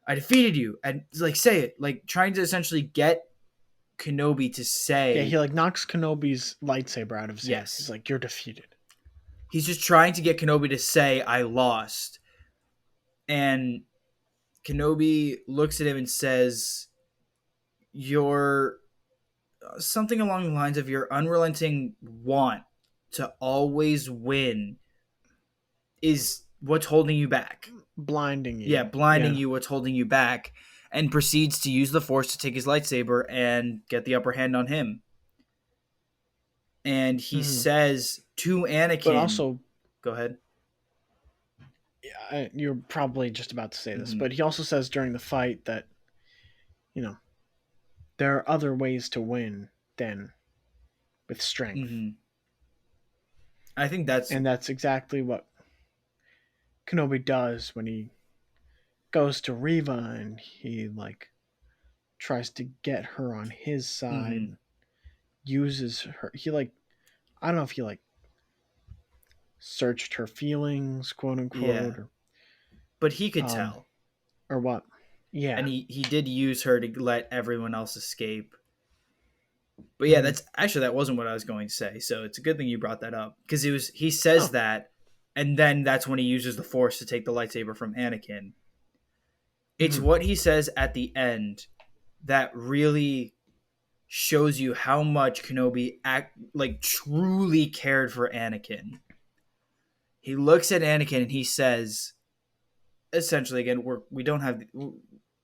I defeated you. And say it. Trying to essentially get Kenobi to say... Yeah, he knocks Kenobi's lightsaber out of his hand. He's like, you're defeated. He's just trying to get Kenobi to say, I lost. And Kenobi looks at him and says, your... something along the lines of your unrelenting want to always win is what's holding you back. Blinding you. Yeah, blinding you, what's holding you back. And proceeds to use the Force to take his lightsaber and get the upper hand on him. And he says to Anakin... But also... Go ahead. Yeah, you're probably just about to say this, but he also says during the fight that, there are other ways to win than with strength. I think that's... And that's exactly what Kenobi does when he goes to Reva and he, tries to get her on his side, uses her... He, I don't know if he, searched her feelings, quote unquote. Or, but he could tell. Or what? Yeah. And he did use her to let everyone else escape. But yeah, that wasn't what I was going to say. So it's a good thing you brought that up. Because he says that, and then that's when he uses the Force to take the lightsaber from Anakin. It's what he says at the end that really shows you how much Kenobi truly cared for Anakin. He looks at Anakin and he says, essentially, again, we don't have,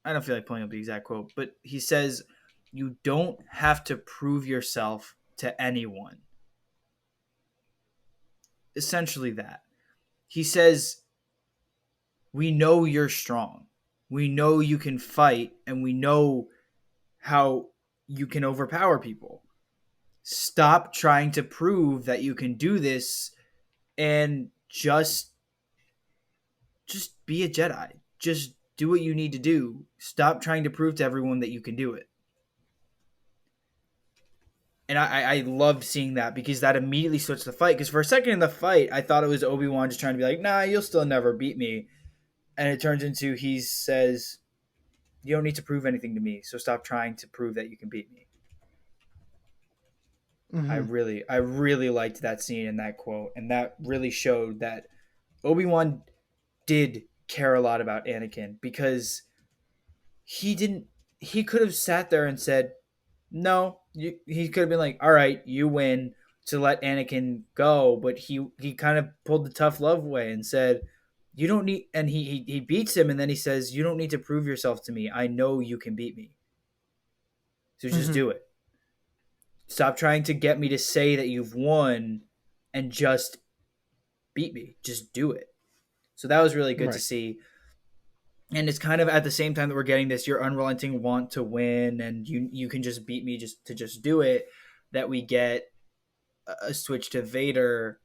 I don't feel like pulling up the exact quote, but he says, "You don't have to prove yourself to anyone." Essentially that. He says, "We know you're strong. We know you can fight, and we know how you can overpower people. Stop trying to prove that you can do this and just be a Jedi. Just do what you need to do. Stop trying to prove to everyone that you can do it." And I loved seeing that because that immediately switched the fight. Because for a second in the fight, I thought it was Obi-Wan just trying to be like, "Nah, you'll still never beat me." And it turns into he says, "You don't need to prove anything to me, so stop trying to prove that you can beat me." Mm-hmm. I really liked that scene and that quote, and that really showed that Obi-Wan did care a lot about Anakin because he didn't. He could have sat there and said, "No." He could have been like, "All right, you win," to let Anakin go, but he kind of pulled the tough love way and said, "You don't need." And he beats him, and then he says, "You don't need to prove yourself to me. I know you can beat me. So just Mm-hmm. do it. Stop trying to get me to say that you've won, and just beat me. Just do it." So that was really good to Right. see. And it's kind of at the same time that we're getting this your unrelenting want to win, and you can just beat me just do it, that we get a switch to Vader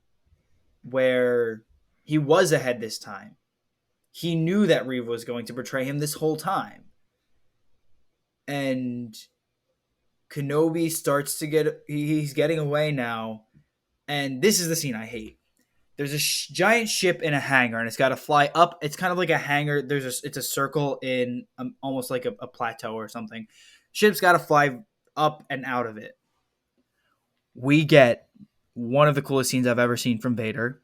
where he was ahead this time. He knew that Reva was going to betray him this whole time. And Kenobi starts to he's getting away now. And this is the scene I hate. There's a giant ship in a hangar, and it's got to fly up. It's kind of like a hangar. It's a circle in almost like a plateau or something. Ship's got to fly up and out of it. We get one of the coolest scenes I've ever seen from Vader.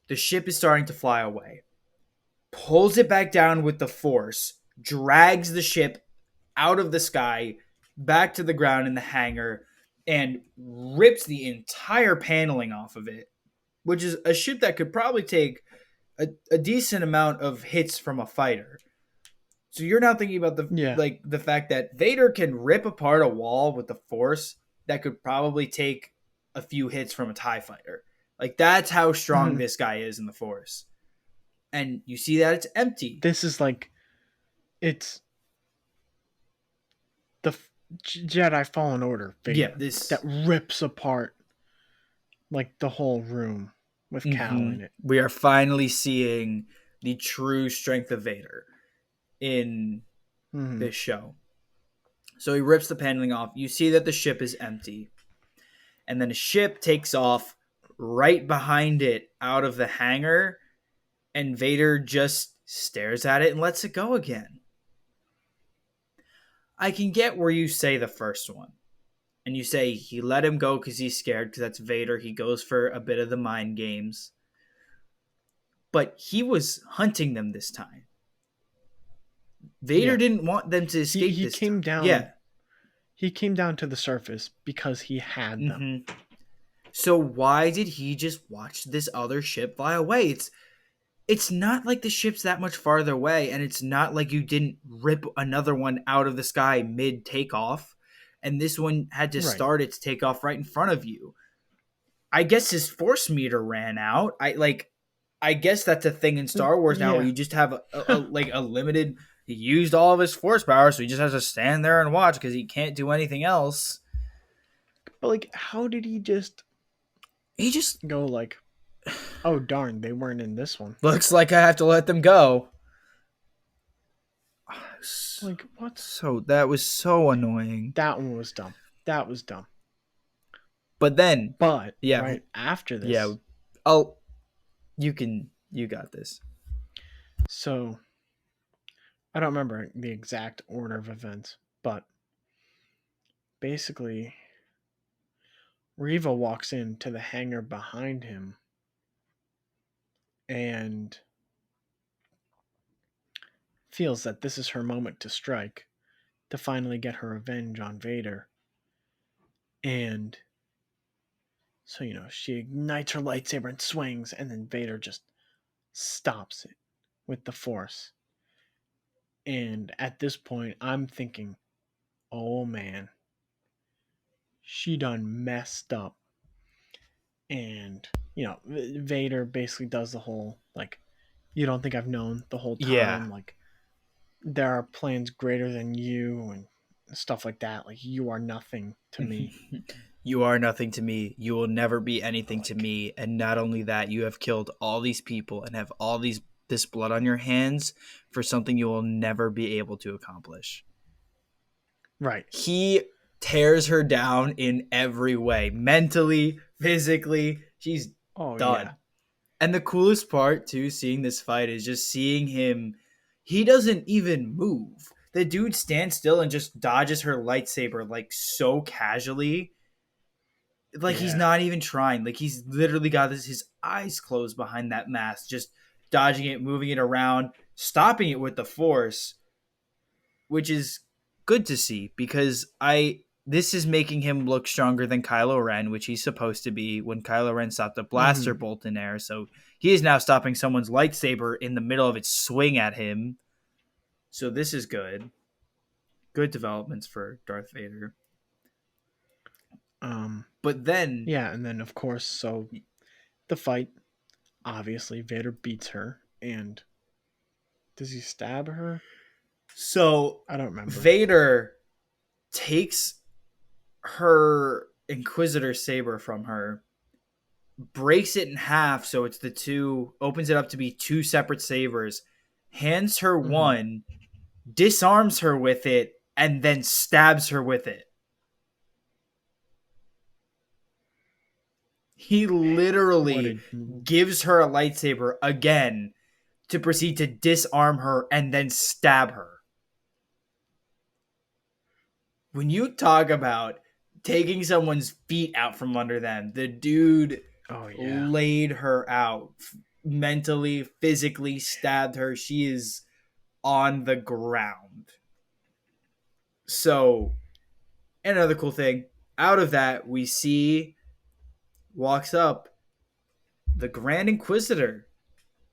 The ship is starting to fly away. Pulls it back down with the force, drags the ship out of the sky, back to the ground in the hangar, and rips the entire paneling off of it, which is a ship that could probably take a decent amount of hits from a fighter. So you're now thinking about Yeah. the fact that Vader can rip apart a wall with the force that could probably take a few hits from a TIE fighter. Like, that's how strong Mm-hmm. this guy is in the force. And you see that it's empty. This is like, it's the Jedi Fallen Order Yeah, Vader that this. rips apart like the whole room with Cal in it. We are finally seeing the true strength of Vader in Mm-hmm. this show. So he rips the paneling off. You see that the ship is empty. And then a ship takes off right behind it out of the hangar. And Vader just stares at it and lets it go again. I can get where you say the first one. And you say he let him go because he's scared, because that's Vader. He goes for a bit of the mind games. But he was hunting them this time. Vader Yeah. didn't want them to escape He this time. came down. Yeah. He came down to the surface because he had them. Mm-hmm. So why did he just watch this other ship fly away? It's not like the ship's that much farther away, and it's not like you didn't rip another one out of the sky mid takeoff, and this one had to Right. start its takeoff right in front of you. I guess his force meter ran out. I guess that's a thing in Star Wars now, where Yeah. you just have a limited. He used all of his force power, so he just has to stand there and watch because he can't do anything else. But like, how did he just go like, oh darn, they weren't in this one. Looks like I have to let them go. Like, what? So that was so annoying. That one was dumb. That was dumb. But then, But yeah, right after this, yeah, you got this. So I don't remember the exact order of events, but basically Reva walks into the hangar behind him and feels that this is her moment to strike, to finally get her revenge on Vader. And so, she ignites her lightsaber and swings, and then Vader just stops it with the Force. And at this point, I'm thinking, oh man, she done messed up. And, Vader basically does the whole, like, you don't think I've known the whole time? Yeah. Like, there are plans greater than you and stuff like that. Like, you are nothing to me. You are nothing to me. You will never be anything to Like, me. And not only that, you have killed all these people and have all this blood on your hands for something you will never be able to accomplish. right. He tears her down in every way, mentally, physically. She's done. Yeah. And the coolest part, too, seeing this fight is just seeing him. He doesn't even move. The dude stands still and just dodges her lightsaber like so casually. Like he's not even trying. Like he's literally got his eyes closed behind that mask, just dodging it, moving it around, stopping it with the Force, which is good to see because this is making him look stronger than Kylo Ren, which he's supposed to be when Kylo Ren stopped a blaster bolt in air. So he is now stopping someone's lightsaber in the middle of its swing at him. So this is good. Good developments for Darth Vader. But then... Yeah, and then, of course, so the fight, obviously, Vader beats her, and does he stab her? So I don't remember. Vader takes her Inquisitor saber from her, breaks it in half so it's opens it up to be two separate sabers, hands her one, disarms her with it, and then stabs her with it. He literally gives her a lightsaber again to proceed to disarm her and then stab her. When you talk about taking someone's feet out from under them, the dude laid her out. Mentally, physically stabbed her. She is on the ground. So, another cool thing, out of that, we see walks up the Grand Inquisitor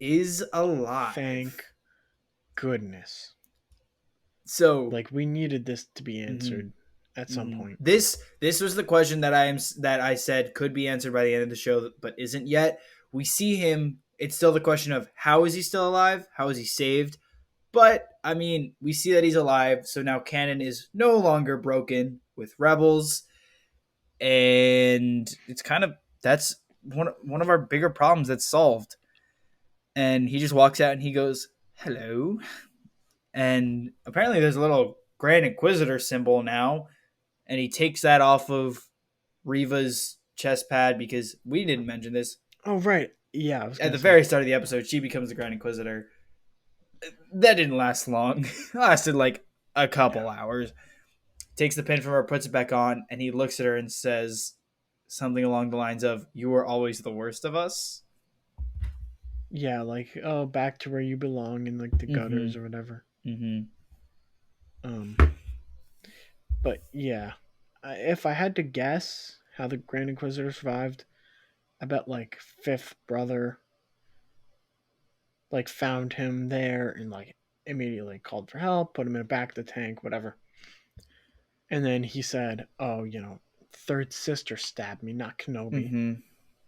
is alive. Thank goodness. So, like, we needed this to be answered at some point. This was the question that I said could be answered by the end of the show, but isn't yet. We see him. It's still the question of how is he still alive? How is he saved? But I mean, we see that he's alive. So now canon is no longer broken with Rebels, and it's that's one of our bigger problems that's solved. And he just walks out and he goes, "Hello," and apparently there's a little Grand Inquisitor symbol now. And he takes that off of Reva's chest pad because we didn't mention this. Oh, right. Yeah. At the very start of the episode, she becomes the Grand Inquisitor. That didn't last long. It lasted like a couple hours. Takes the pin from her, puts it back on, and he looks at her and says something along the lines of, "You were always the worst of us." Yeah, like, oh, back to where you belong in like the gutters or whatever. But yeah, if I had to guess how the Grand Inquisitor survived, I bet like fifth brother like found him there and like immediately called for help, put him in the back of the tank, whatever. And then he said, "Oh, third sister stabbed me, not Kenobi." And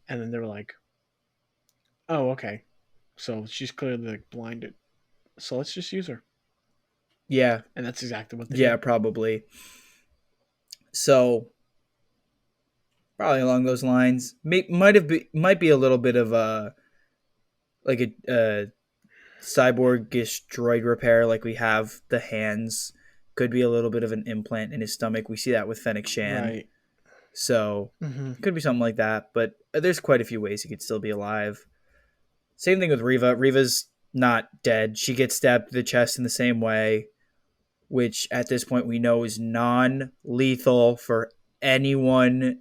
then they were like, "Oh, okay, so she's clearly like blinded, so let's just use her." Yeah, and that's exactly what they did. Yeah, probably. So probably along those lines, might be a little bit of a cyborgish droid repair, like we have the hands. Could be a little bit of an implant in his stomach. We see that with Fennec Shan. Right. So could be something like that. But there's quite a few ways he could still be alive. Same thing with Reva. Reva's not dead. She gets stabbed to the chest in the same way, which at this point we know is non-lethal for anyone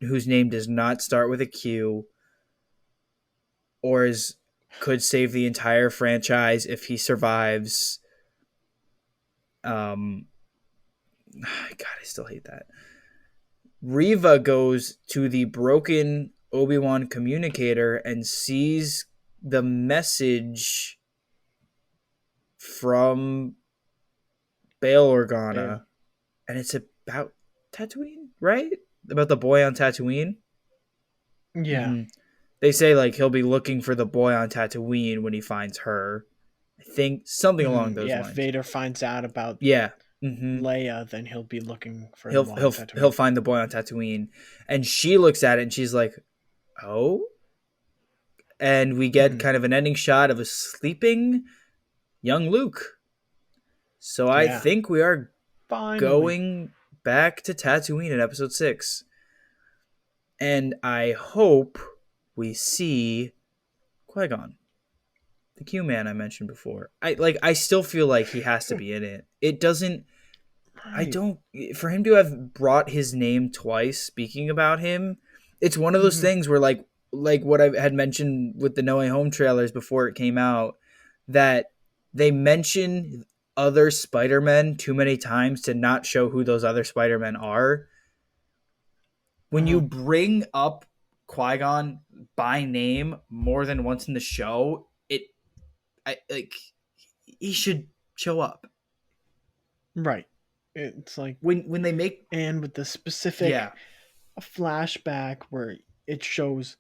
whose name does not start with a Q, or could save the entire franchise if he survives. God, I still hate that. Reva goes to the broken Obi-Wan communicator and sees the message from Bail Organa, and it's about Tatooine, right? About the boy on Tatooine. Yeah. Mm-hmm. They say like he'll be looking for the boy on Tatooine when he finds her. I think something along those lines. If Vader finds out about Leia, then he'll be looking for the boy on Tatooine. He'll find the boy on Tatooine, and she looks at it and she's like, "Oh." And we get kind of an ending shot of a sleeping young Luke. So I think we are going back to Tatooine in episode 6. And I hope we see Qui-Gon, the Q-Man I mentioned before. I still feel like he has to be in it. It doesn't for him to have brought his name twice speaking about him, it's one of those things where like what I had mentioned with the No Way Home trailers before it came out, that they mention other Spider-Men too many times to not show who those other Spider-Men are. When you bring up Qui-Gon by name more than once in the show, he should show up. Right. It's like when they make, and with the specific a flashback where it shows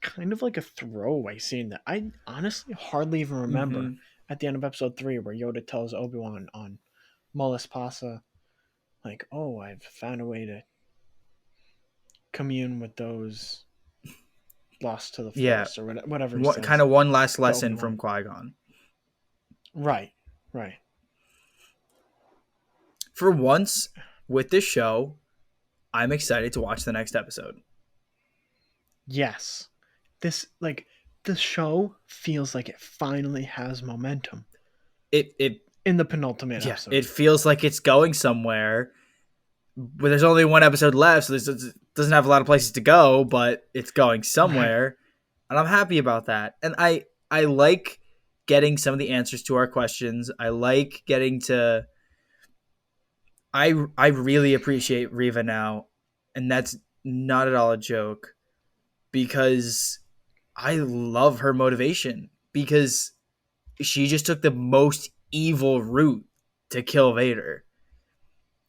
kind of like a throwaway scene that I honestly hardly even remember at the end of episode 3, where Yoda tells Obi-Wan on Mollis Pasa, like, "Oh, I've found a way to commune with those lost to the Force," or whatever. Kind of one last lesson from Qui-Gon. Right. For once with this show, I'm excited to watch the next episode. Yes. The show feels like it finally has momentum. It in the penultimate episode. It feels like it's going somewhere. But there's only one episode left, so it doesn't have a lot of places to go, but it's going somewhere. Right. And I'm happy about that. And I like getting some of the answers to our questions. I like getting to... I really appreciate Reva now, and that's not at all a joke, because I love her motivation, because she just took the most evil route to kill Vader.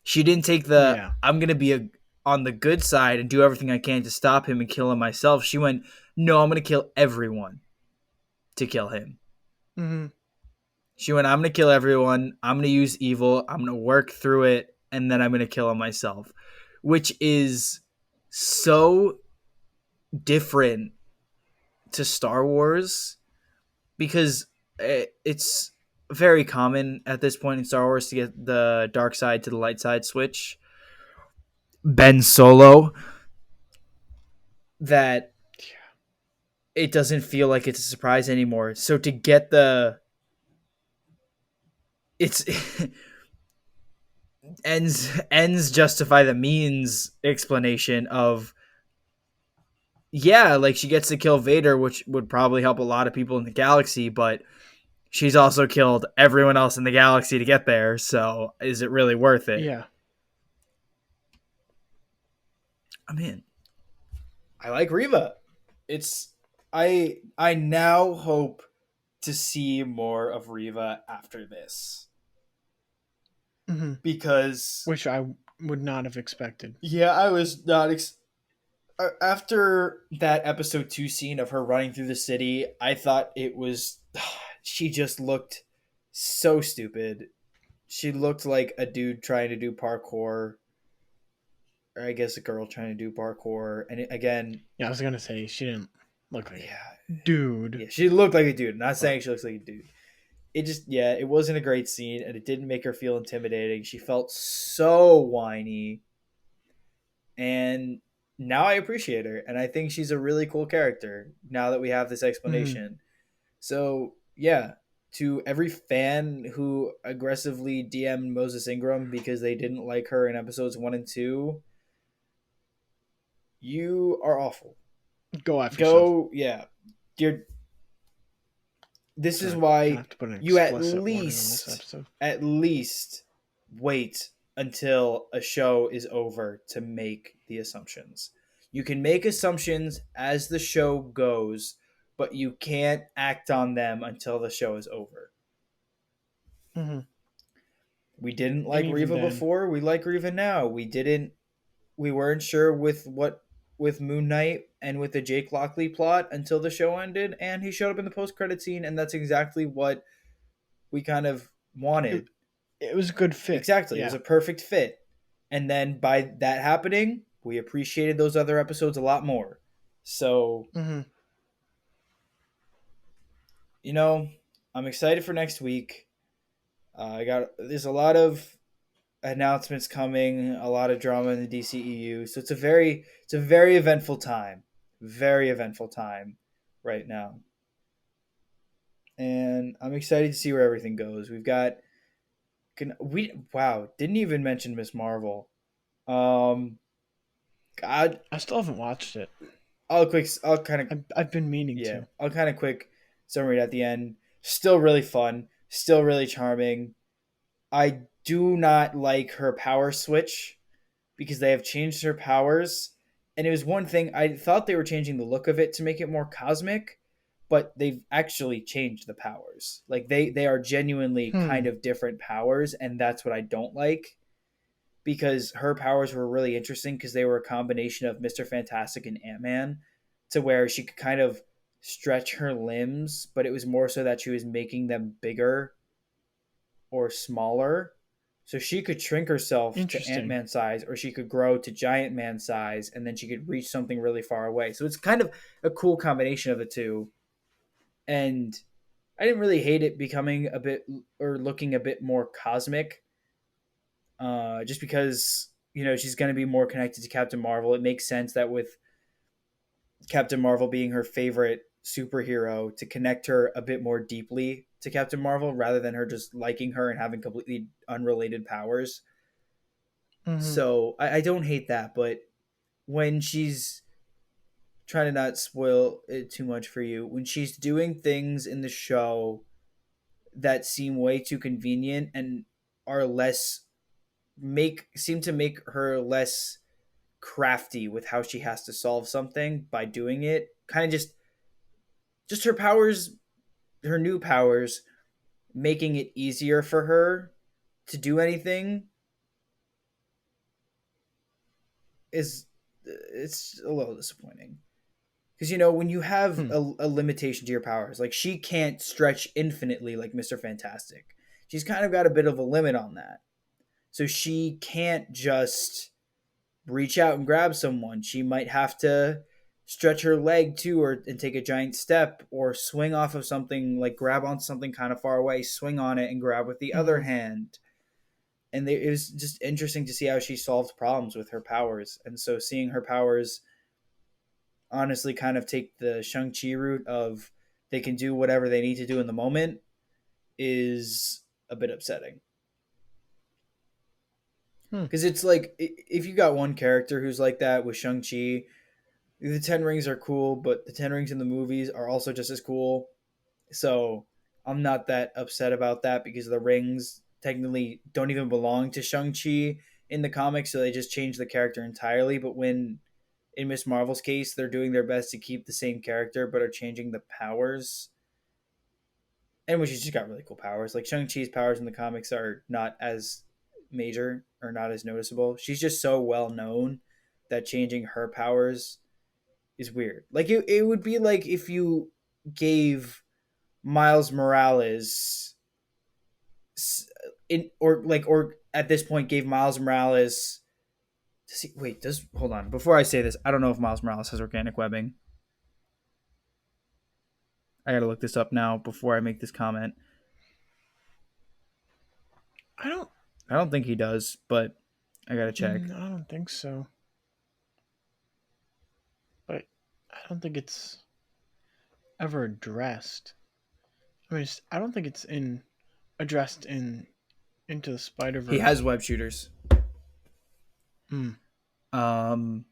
She didn't take I'm going to be on the good side and do everything I can to stop him and kill him myself. She went, no, I'm going to kill everyone to kill him. Mm-hmm. She went, I'm going to kill everyone. I'm going to use evil. I'm going to work through it. And then I'm going to kill him myself, which is so different to Star Wars, because it's very common at this point in Star Wars to get the dark side to the light side switch. Ben Solo, that it doesn't feel like it's a surprise anymore. So to get it's ends justify the means explanation of, like she gets to kill Vader, which would probably help a lot of people in the galaxy, but she's also killed everyone else in the galaxy to get there. So is it really worth it? Yeah. I'm in. I like Reva. I now hope to see more of Reva after this. Mm-hmm. Because... which I would not have expected. Yeah, I was not... after that episode 2 scene of her running through the city, I thought it was... she just looked so stupid. She looked like a dude trying to do parkour. Or I guess a girl trying to do parkour. And again... yeah, I was going to say, she didn't look like a dude. Yeah, she looked like a dude. I'm not saying she looks like a dude. It just... yeah, it wasn't a great scene, and it didn't make her feel intimidating. She felt so whiny. And now I appreciate her, and I think she's a really cool character now that we have this explanation. So, yeah, to every fan who aggressively DM'd Moses Ingram because they didn't like her in episodes 1 and 2, you are awful. Go after yourself. Yeah. This is why you at least wait until a show is over to make the assumptions. You can make assumptions as the show goes, but you can't act on them until the show is over. Mm-hmm. We didn't And like even Riva then, before. We like Riva now. We weren't sure with Moon Knight and with the Jake Lockley plot until the show ended, and he showed up in the post credit scene, and that's exactly what we kind of it, wanted. it was a good fit. Exactly, it was Yeah. a perfect fit. And then by that happening, we appreciated those other episodes a lot more. So, Mm-hmm. you know, I'm excited for next week. There's a lot of announcements coming, a lot of drama in the DCEU. So it's a very eventful time. Very eventful time right now. And I'm excited to see where everything goes. We've got we wow, didn't even mention Miss Marvel. Um God, I still haven't watched it. I'll kind of I've been meaning yeah, to. I'll kind of quick summary at the end. Still really fun, still really charming. I do not like her power switch because they have changed her powers. And it was one thing I thought they were changing the look of it to make it more cosmic, but they've actually changed the powers. Like they are genuinely Hmm. kind of different powers, and that's what I don't like because her powers were really interesting because they were a combination of Mr. Fantastic and Ant-Man to where she could kind of stretch her limbs, but it was more so that she was making them bigger or smaller. So she could shrink herself to Ant Interesting. Man size, or she could grow to Giant Man size, and then she could reach something really far away. So it's kind of a cool combination of the two. And I didn't really hate it becoming a bit or looking a bit more cosmic, just because she's going to be more connected to Captain Marvel. It makes sense that with Captain Marvel being her favorite superhero, to connect her a bit more deeply to Captain Marvel rather than her just liking her and having completely unrelated powers. Mm-hmm. So I don't hate that, but when she's trying to not spoil it too much for you, when she's doing things in the show that seem way too convenient and are less make seem to make her less crafty with how she has to solve something by doing it, kind of just her powers, her new powers making it easier for her to do anything is it's a little disappointing. Because when you have Hmm. a limitation to your powers, like she can't stretch infinitely like Mr. Fantastic. She's kind of got a bit of a limit on that. So she can't just reach out and grab someone. She might have to stretch her leg too, and take a giant step, or swing off of something, like grab on something kind of far away, swing on it, and grab with the other Mm-hmm. hand. And it was just interesting to see how she solved problems with her powers. And so seeing her powers honestly kind of take the Shang-Chi route of they can do whatever they need to do in the moment is a bit upsetting. Hmm. Because it's like, if you got one character who's like that with Shang-Chi, the Ten Rings are cool, but the Ten Rings in the movies are also just as cool. So I'm not that upset about that because the rings technically don't even belong to Shang-Chi in the comics, so they just changed the character entirely. But when in Miss Marvel's case, they're doing their best to keep the same character but are changing the powers. And when she's just got really cool powers. Like Shang-Chi's powers in the comics are not as major or not as noticeable. She's just so well known that changing her powers is weird. Like it would be like if you gave Miles Morales or at this point gave Miles Morales does hold on before I say this, I don't know if Miles Morales has organic webbing. I gotta look this up now before I make this comment. I don't. I don't think he does, but I gotta check. I don't think so. But I don't think it's ever addressed. I mean, I don't think it's in addressed in Into the Spider He has Verse. web shooters. Hmm. Um,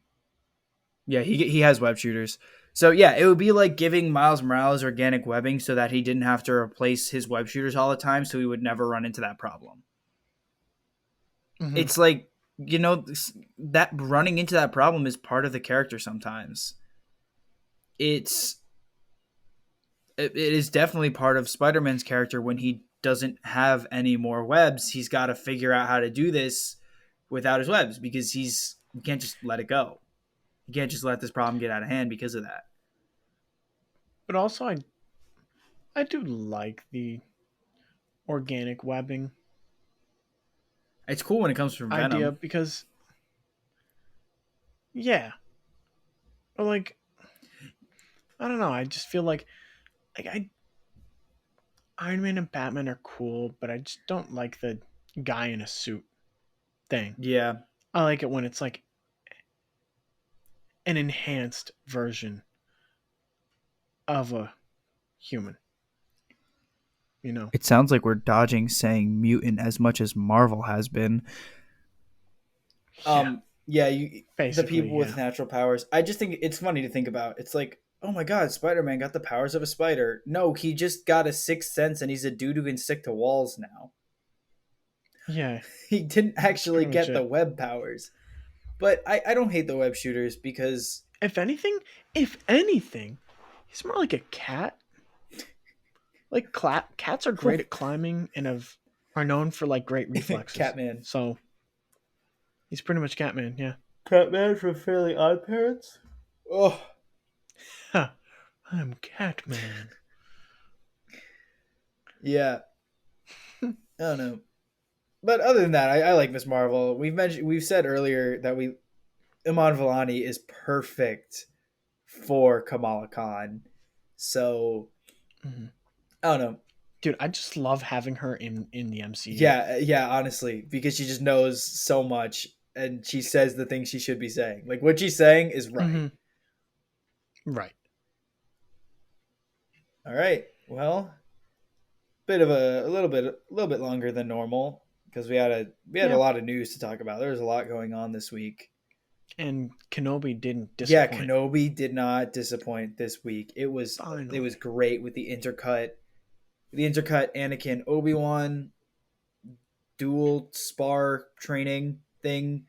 yeah, he has web shooters. So yeah, it would be like giving Miles Morales organic webbing so that he didn't have to replace his web shooters all the time, so he would never run into that problem. Mm-hmm. it's like, that running into that problem is part of the character sometimes. It's it is definitely part of Spider-Man's character. When he doesn't have any more webs, he's got to figure out how to do this without his webs, because he can't just let it go. He can't just let this problem get out of hand because of that. But also, I do like the organic webbing It's cool when it comes from idea Venom. because, yeah, or like I don't know. I just feel like Iron Man and Batman are cool, but I just don't like the guy in a suit thing. Yeah. I like it when it's like an enhanced version of a human. You know? It sounds like we're dodging saying mutant as much as Marvel has been. Yeah. Yeah, the Basically, people with yeah. natural powers. I just think it's funny to think about. It's like, oh my god, Spider-Man got the powers of a spider. No, he just got a sixth sense and he's a dude who can stick to walls now. Yeah. He didn't That's actually pretty much get the it. web powers. But I don't hate the web shooters because If anything, he's more like a cat. Like cats are great at climbing and are known for like great reflexes. Catman. So he's pretty much Catman, yeah. Catman from Fairly Odd Parents? Oh, Ha, I'm Catman. yeah. I don't know. But other than that, I like Miss Marvel. We've said earlier that Iman Vellani is perfect for Kamala Khan. So Mm-hmm. I don't know. Dude, I just love having her in the MCU. Yeah, honestly, because she just knows so much and she says the things she should be saying. Like what she's saying is right. Mm-hmm. Right. All right. Well, bit of a little bit longer than normal because we had a Yeah. lot of news to talk about. There was a lot going on this week. And Kenobi didn't Yeah, disappoint. Kenobi did not disappoint this week. It was Finally. great with the intercut Anakin Obi-Wan dual spar training thing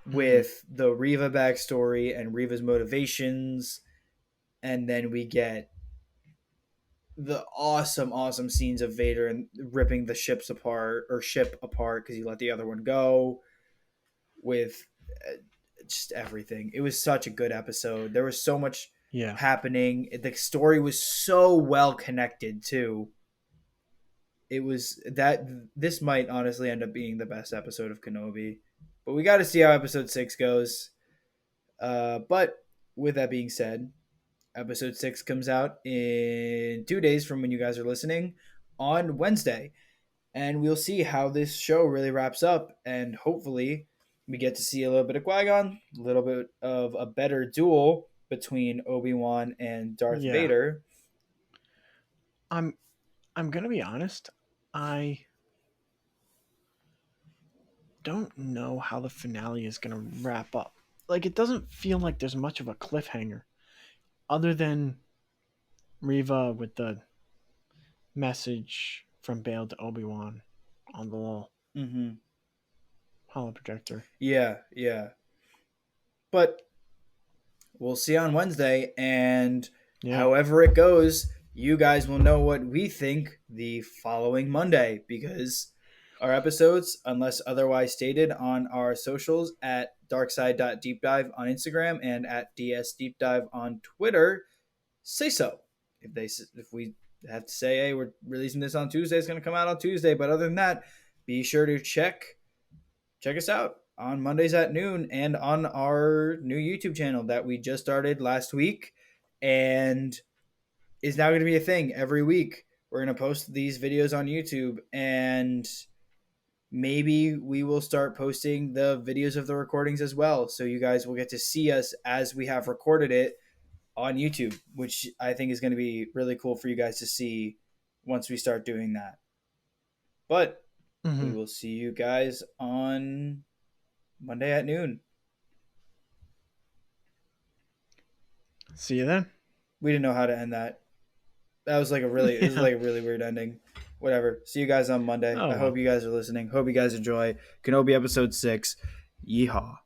Mm-hmm. with the Riva backstory and Riva's motivations, and then we get the awesome scenes of Vader and ripping the ship apart because he let the other one go with just everything. It was such a good episode. There was so much Yeah. happening. The story was so well connected too. It was that this might honestly end up being the best episode of Kenobi, but we got to see how episode 6 goes. But with that being said, episode 6 comes out in 2 days from when you guys are listening on Wednesday, and we'll see how this show really wraps up, and hopefully we get to see a little bit of Qui-Gon, a little bit of a better duel between Obi-Wan and Darth Yeah. Vader. I'm I'm gonna be honest. I don't know how the finale is gonna wrap up. Like it doesn't feel like there's much of a cliffhanger, other than Riva with the message from Bale to Obi-Wan on the little Mm-hmm. holoprojector. Yeah. But we'll see on Wednesday, and Yeah. however it goes, you guys will know what we think the following Monday, because our episodes, unless otherwise stated on our socials at darkside.deepdive on Instagram and at dsdeepdive on Twitter, say so. If we have to say, hey, we're releasing this on Tuesday, it's going to come out on Tuesday. But other than that, be sure to check us out on Mondays at noon and on our new YouTube channel that we just started last week and is now going to be a thing every week. We're going to post these videos on YouTube, and maybe we will start posting the videos of the recordings as well. So you guys will get to see us as we have recorded it on YouTube, which I think is going to be really cool for you guys to see once we start doing that. But we Mm-hmm. will see you guys on Monday at noon. See you then. We didn't know how to end that. That was like a really, it was Yeah. like a really weird ending. Whatever. See you guys on Monday. Oh, I hope you guys are listening. Hope you guys enjoy Kenobi episode 6. Yeehaw.